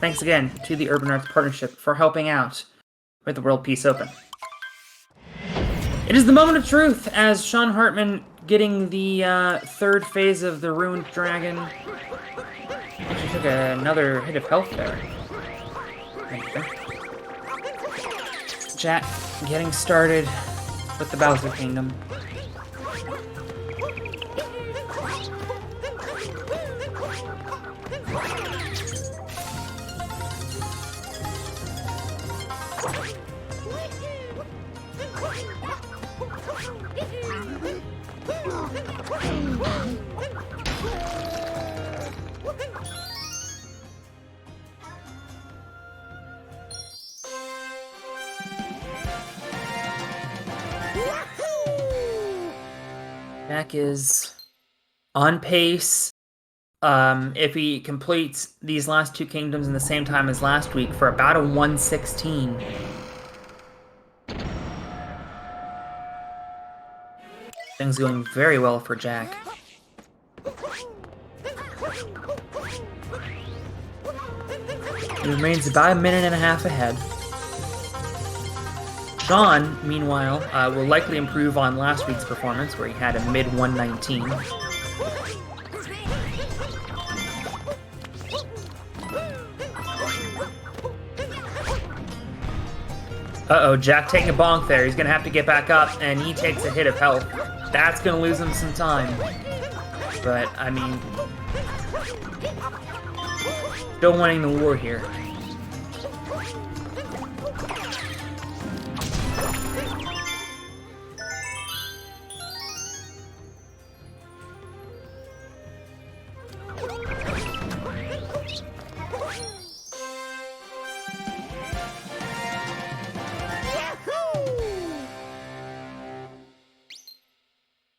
Thanks again to the Urban Arts Partnership for helping out with the World Peace Open. It is the moment of truth as Sean Hartman getting the third phase of the Ruined Dragon. Actually took another hit of health there. Jack getting started with the Bowser Kingdom. Jack is on pace. If he completes these last two kingdoms in the same time as last week for about a 116. Things going very well for Jack. He remains about a minute and a half ahead. Sean, meanwhile, will likely improve on last week's performance, where he had a mid-119. Uh-oh, Jack taking a bonk there. He's going to have to get back up, and he takes a hit of health. That's going to lose him some time. But, I mean, still winning the war here.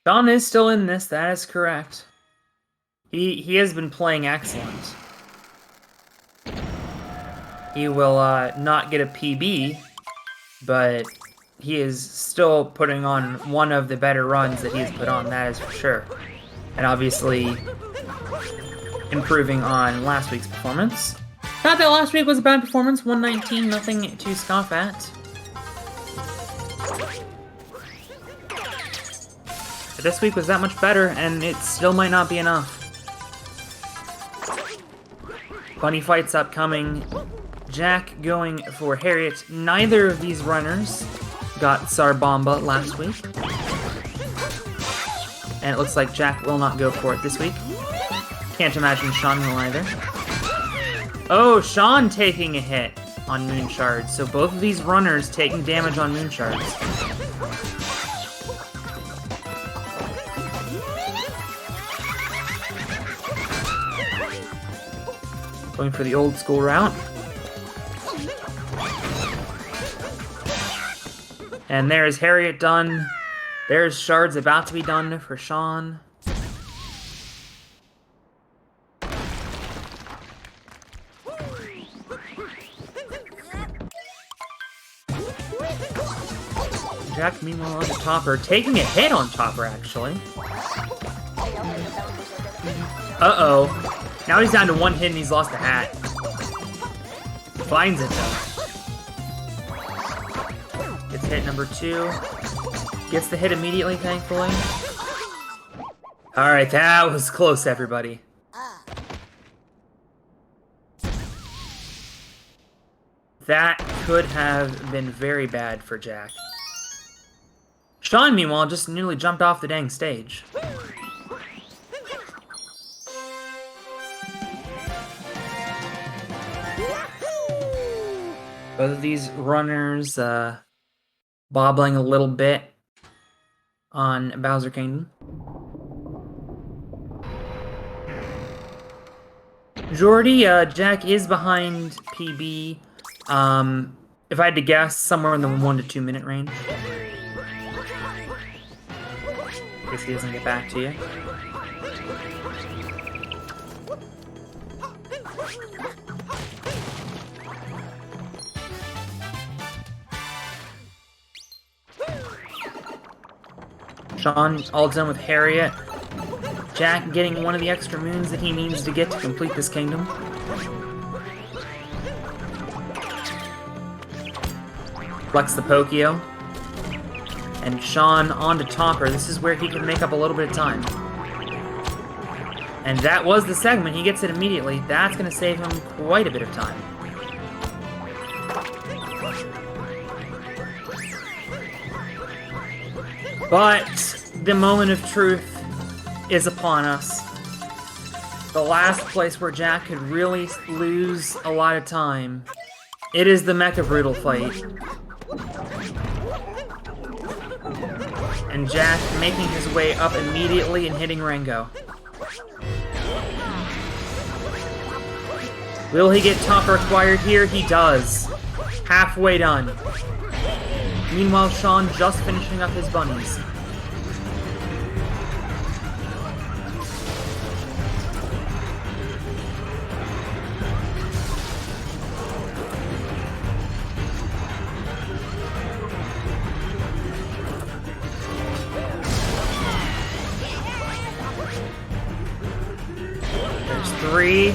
Sean is still in this, that is correct. He has been playing excellent. He will not get a PB, but he is still putting on one of the better runs that he has put on, that is for sure. And obviously, improving on last week's performance. Not that last week was a bad performance, 119, nothing to scoff at. But this week was that much better, and it still might not be enough. Bunny fights upcoming. Jack going for Harriet. Neither of these runners got Sarbomba last week. And it looks like Jack will not go for it this week. Can't imagine Sean will either. Oh, Sean taking a hit on Moon Shards. So both of these runners taking damage on Moon Shards. Going for the old school route. And there's Harriet done. There's Shards about to be done for Sean. Jack, meanwhile, on the Topper, taking a hit on Topper, actually. Uh-oh. Now he's down to one hit and he's lost a hat. Finds it, though. Gets hit number 2. Gets the hit immediately, thankfully. Alright, that was close, everybody. That could have been very bad for Jack. Sean, meanwhile, just nearly jumped off the dang stage. Both of these runners bobbling a little bit on Bowser Kingdom. Jordy, Jack is behind PB. If I had to guess, somewhere in the 1 to 2 minute range. In case he doesn't get back to you. Sean all done with Harriet. Jack getting one of the extra moons that he needs to get to complete this kingdom. Flex the Pokio. And Sean on to Topper. This is where he can make up a little bit of time. And that was the segment. He gets it immediately. That's going to save him quite a bit of time. But the moment of truth is upon us. The last place where Jack could really lose a lot of time. It is the Mecha Brutal fight. And Jack making his way up immediately and hitting Rango. Will he get Topper acquired here? He does. Halfway done. Meanwhile, Sean just finishing up his bunnies. There's 3.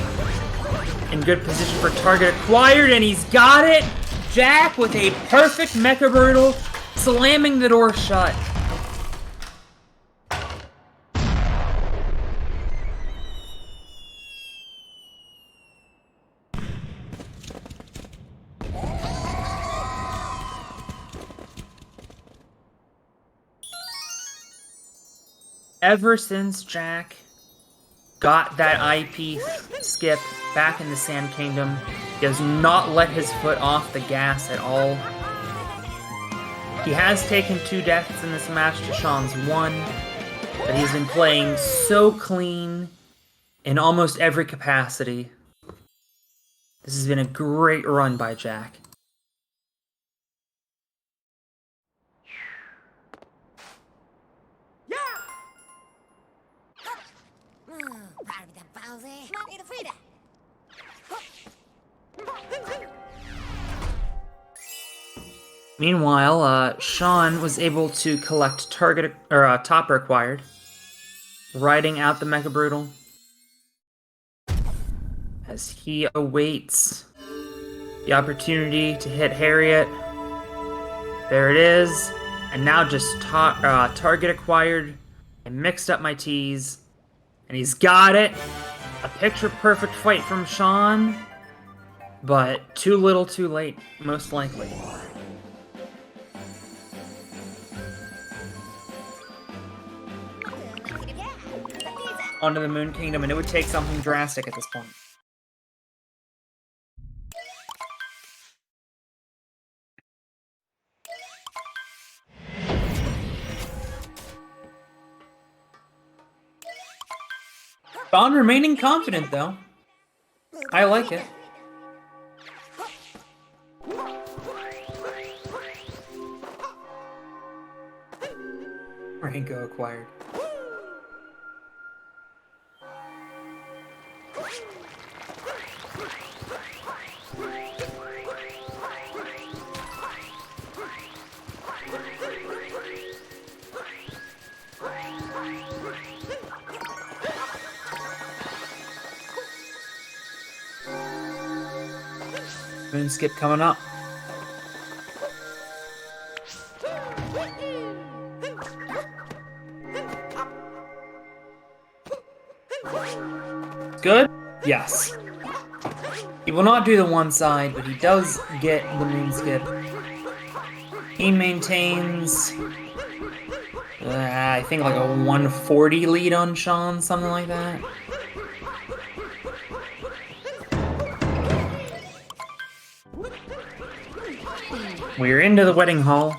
In good position for target acquired, and he's got it! Jack with a perfect Mecha Brutal, slamming the door shut. Ever since Jack got that IP skip back in the Sand Kingdom, he has not let his foot off the gas at all. He has taken 2 deaths in this match to Sean's 1, but he's been playing so clean in almost every capacity. This has been a great run by Jack. Meanwhile, Sean was able to collect Topper acquired, riding out the Mecha Brutal as he awaits the opportunity to hit Harriet. There it is, and now just target acquired. I mixed up my T's, and he's got it. A picture-perfect fight from Sean, but too little, too late, most likely. Onto the Moon Kingdom, and it would take something drastic at this point. Bond remaining confident, though. I like it. Rango acquired. Moonskip coming up. Good? Yes. He will not do the one side, but he does get the Moonskip. He maintains, I think like a 140 lead on Sean, something like that. We're into the wedding hall.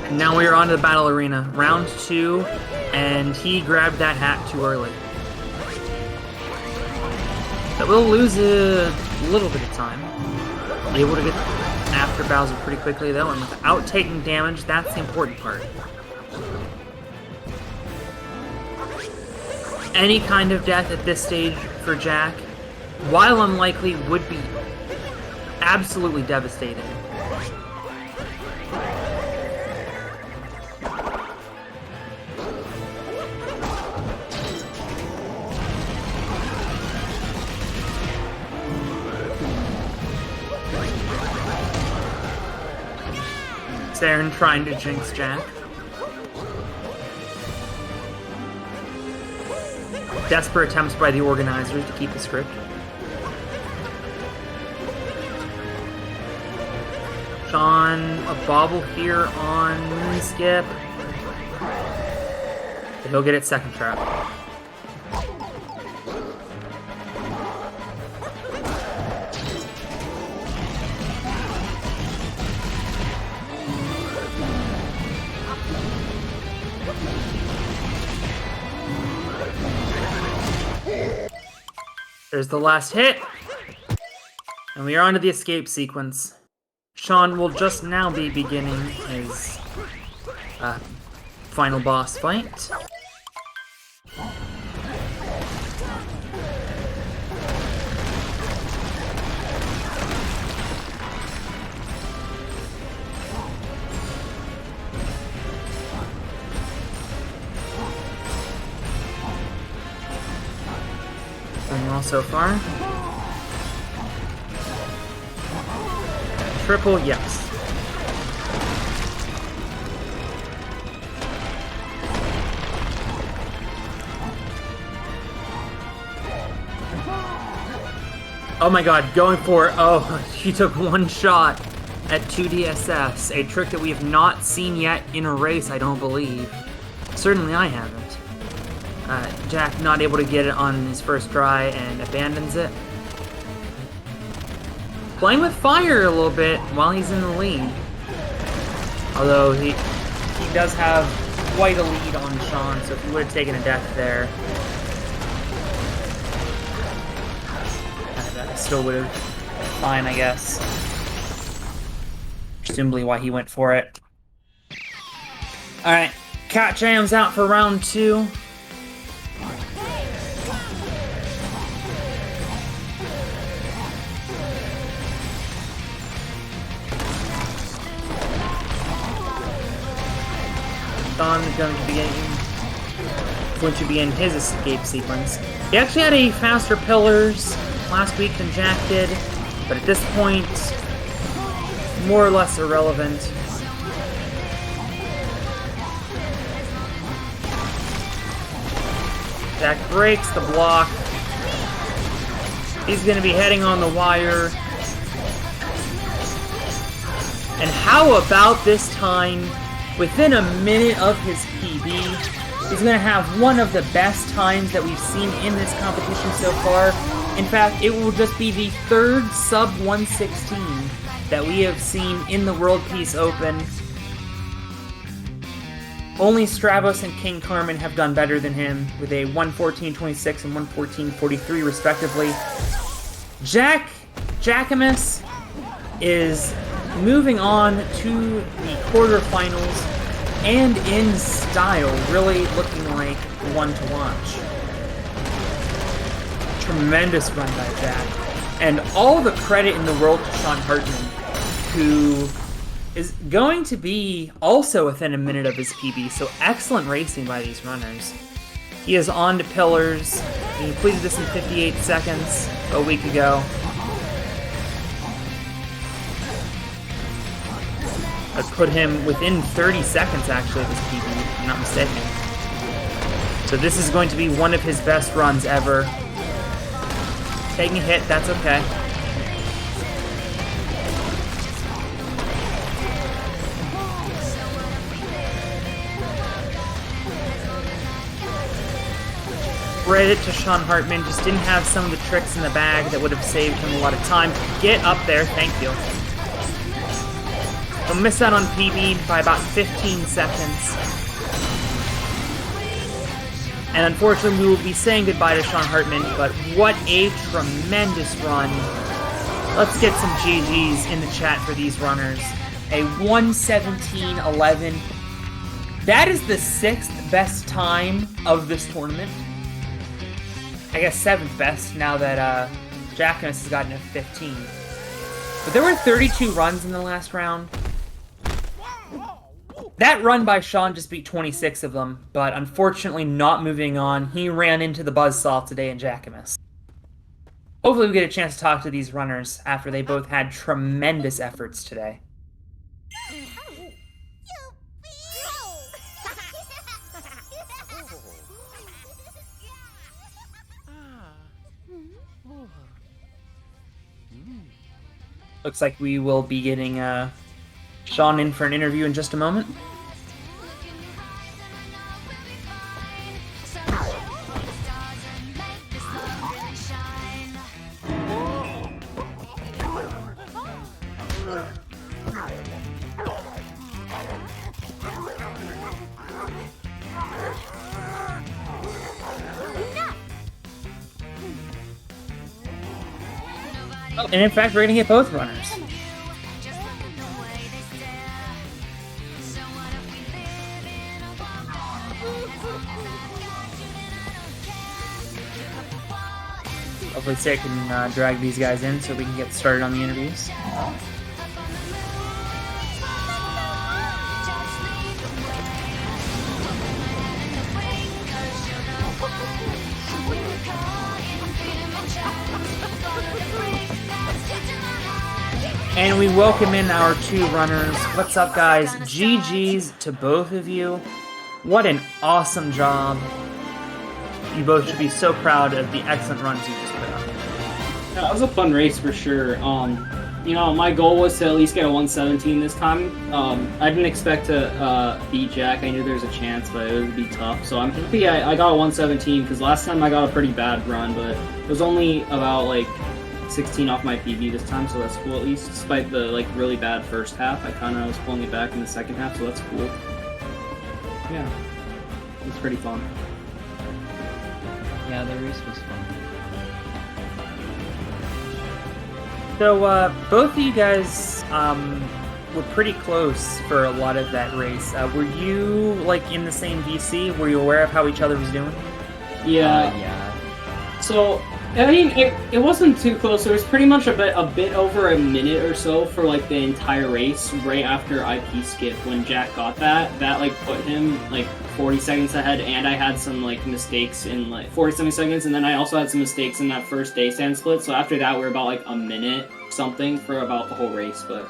And now we are on to the battle arena. Round 2, and he grabbed that hat too early. That will lose a little bit of time. Be able to get after Bowser pretty quickly though, and without taking damage, that's the important part. Any kind of death at this stage for Jack, while unlikely, would be absolutely devastating. Saren trying to jinx Jack. Desperate attempts by the organizers to keep the script. Sean, a bobble here on Moonskip. But he'll get it second trap. There's the last hit. And we are onto the escape sequence. Sean will just now be beginning his final boss fight. Doing well so far. Triple, yes. Oh my god, going for it. Oh, she took one shot at 2DSS, a trick that we have not seen yet in a race, I don't believe. Certainly I haven't. Jack not able to get it on his first try and abandons it. Playing with fire a little bit while he's in the lead. Although he does have quite a lead on Sean, so if he would have taken a death there, that still would have been fine, I guess. Presumably why he went for it. Alright, Cat Jam's out for round 2. Don's going to be in his escape sequence. He actually had a faster pillars last week than Jack did, but at this point, more or less irrelevant. Jack breaks the block. He's going to be heading on the wire. And how about this time? Within a minute of his PB, he's going to have one of the best times that we've seen in this competition so far. In fact, it will just be the third sub 116 that we have seen in the World Peace Open. Only Stravos and King Carmen have done better than him with a 114.26 and 114.43 respectively. Jackamus is moving on to the quarterfinals, and in style, really looking like one to watch. Tremendous run by Jack. And all the credit in the world to Sean Hartman, who is going to be also within a minute of his PB, so excellent racing by these runners. He is on to pillars. He completed this in 58 seconds a week ago. I put him within 30 seconds, actually, of his PB, if I'm not mistaken. So this is going to be one of his best runs ever. Taking a hit, that's okay. Credit to Sean Hartman, just didn't have some of the tricks in the bag that would have saved him a lot of time. Get up there, thank you. He'll miss out on PB by about 15 seconds. And unfortunately, we will be saying goodbye to Sean Hartman, but what a tremendous run. Let's get some GGs in the chat for these runners. A 1:17.11. That is the 6th best time of this tournament. I guess 7th best now that Jackamus has gotten a 15. But there were 32 runs in the last round. That run by Sean just beat 26 of them, but unfortunately not moving on. He ran into the buzzsaw today in Jackamus. Hopefully we get a chance to talk to these runners after they both had tremendous efforts today. Looks like we will be getting Sean in for an interview in just a moment. Oh, and in fact, we're going to get both runners. Hopefully Sarah can drag these guys in so we can get started on the interviews. And we welcome in our two runners. What's up, guys? GG's to both of you. What an awesome job. You both should be so proud of the excellent runs you just put up. Yeah, that was a fun race for sure. You know, my goal was to at least get a 117 this time. I didn't expect to beat Jack. I knew there was a chance, but it would be tough. So I'm happy I got a 117 because last time I got a pretty bad run, but it was only about like 16 off my PB this time, so that's cool at least. Despite the like really bad first half, I kind of was pulling it back in the second half, so that's cool. Yeah, it was pretty fun. Yeah, the race was fun. So both of you guys were pretty close for a lot of that race. Were you like in the same VC? Were you aware of how each other was doing? Yeah. Yeah. So I mean, it wasn't too close. It was pretty much a bit over a minute or so for like the entire race. Right after IP skip, when Jack got that like put him like 40 seconds ahead, and I had some like mistakes in like 47 seconds, and then I also had some mistakes in that first day stand split. So after that, we were about like a minute something for about the whole race. But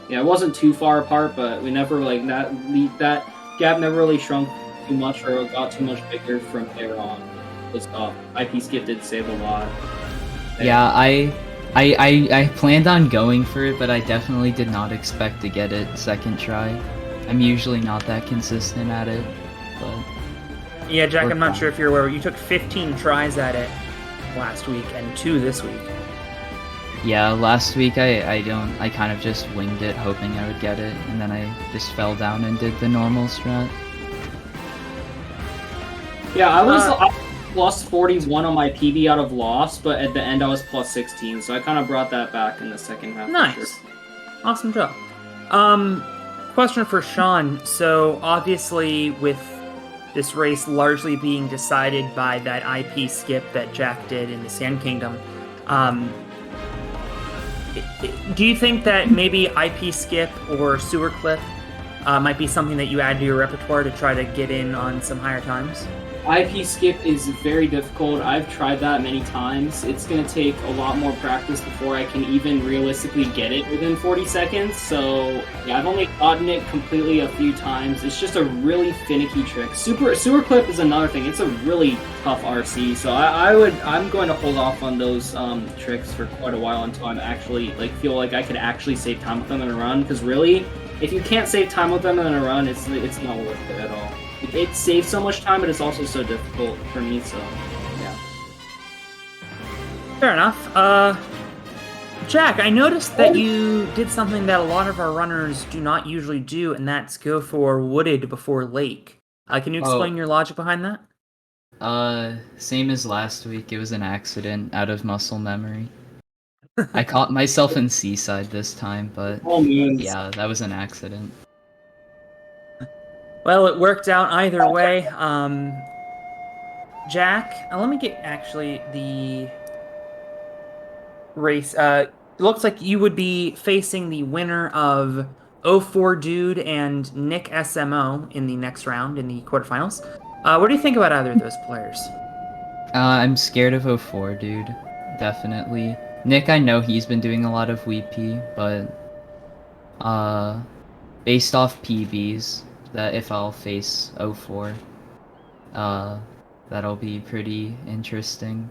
yeah, it wasn't too far apart, but we never like that gap never really shrunk too much or got too much bigger from there on. IP skip did save a lot. Yeah, I planned on going for it, but I definitely did not expect to get it second try. I'm usually not that consistent at it, but... Yeah, Jack, I'm not sure if you're aware, you took 15 tries at it last week and 2 this week. Yeah, last week I kind of just winged it, hoping I would get it, and then I just fell down and did the normal strat. Yeah, I plus 41 on my PB out of loss, but at the end I was plus 16, so I kind of brought that back in the second half. Nice. Sure. Awesome job. Question for Sean. So obviously with this race largely being decided by that IP skip that Jack did in the Sand Kingdom, do you think that maybe IP skip or sewer clip might be something that you add to your repertoire to try to get in on some higher times? IP skip is very difficult. I've tried that many times. It's going to take a lot more practice before I can even realistically get it within 40 seconds. So yeah, I've only gotten it completely a few times. It's just a really finicky trick. Sewer clip is another thing. It's a really tough RC. So I'm going to hold off on those tricks for quite a while until I'm actually like feel like I could actually save time with them in a run. Because really, if you can't save time with them in a run, it's not worth it at all. It saves so much time, but it's also so difficult for me, so, yeah. Fair enough. Jack, I noticed that you did something that a lot of our runners do not usually do, and that's go for wooded before lake. Can you explain your logic behind that? Same as last week. It was an accident out of muscle memory. I caught myself in seaside this time, but yeah, that was an accident. Well, it worked out either way. Jack, let me get actually the race. Looks like you would be facing the winner of 04 Dude and Nick SMO in the next round in the quarterfinals. What do you think about either of those players? I'm scared of 04 Dude, definitely. Nick, I know he's been doing a lot of WP, but based off PBs, that if I'll face 04, that'll be pretty interesting,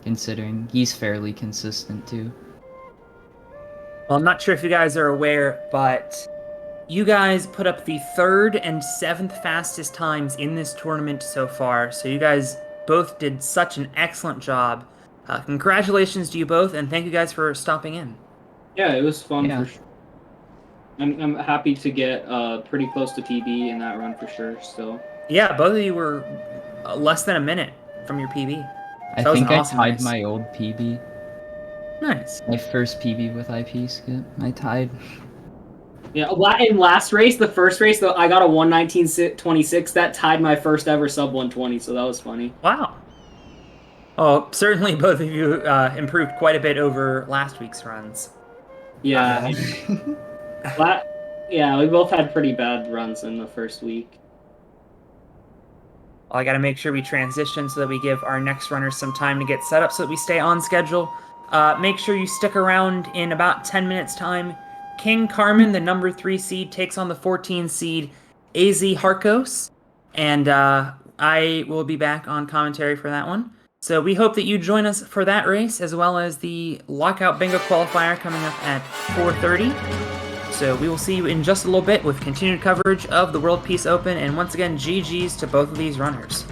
considering he's fairly consistent too. Well, I'm not sure if you guys are aware, but you guys put up the 3rd and 7th fastest times in this tournament so far, so you guys both did such an excellent job. Congratulations to you both, and thank you guys for stopping in. Yeah, it was fun Yeah. for sure. I'm happy to get pretty close to PB in that run for sure. So Yeah, both of you were less than a minute from your PB. I that was think an I awesome tied race. my old PB. Nice. My first PB with IP skip. I tied. yeah, in last race, the first race, though, I got a 1:19.26. That tied my first ever sub 120. So that was funny. Wow. Oh, certainly both of you improved quite a bit over last week's runs. Yeah. Yeah, we both had pretty bad runs in the first week. Well, I got to make sure we transition so that we give our next runners some time to get set up so that we stay on schedule. Make sure you stick around in about 10 minutes' time. King Carmen, the number 3 seed, takes on the 14 seed AZ Harkos, and I will be back on commentary for that one. So we hope that you join us for that race, as well as the Lockout Bingo qualifier coming up at 4:30. So we will see you in just a little bit with continued coverage of the World Peace Open, and once again, GG's to both of these runners.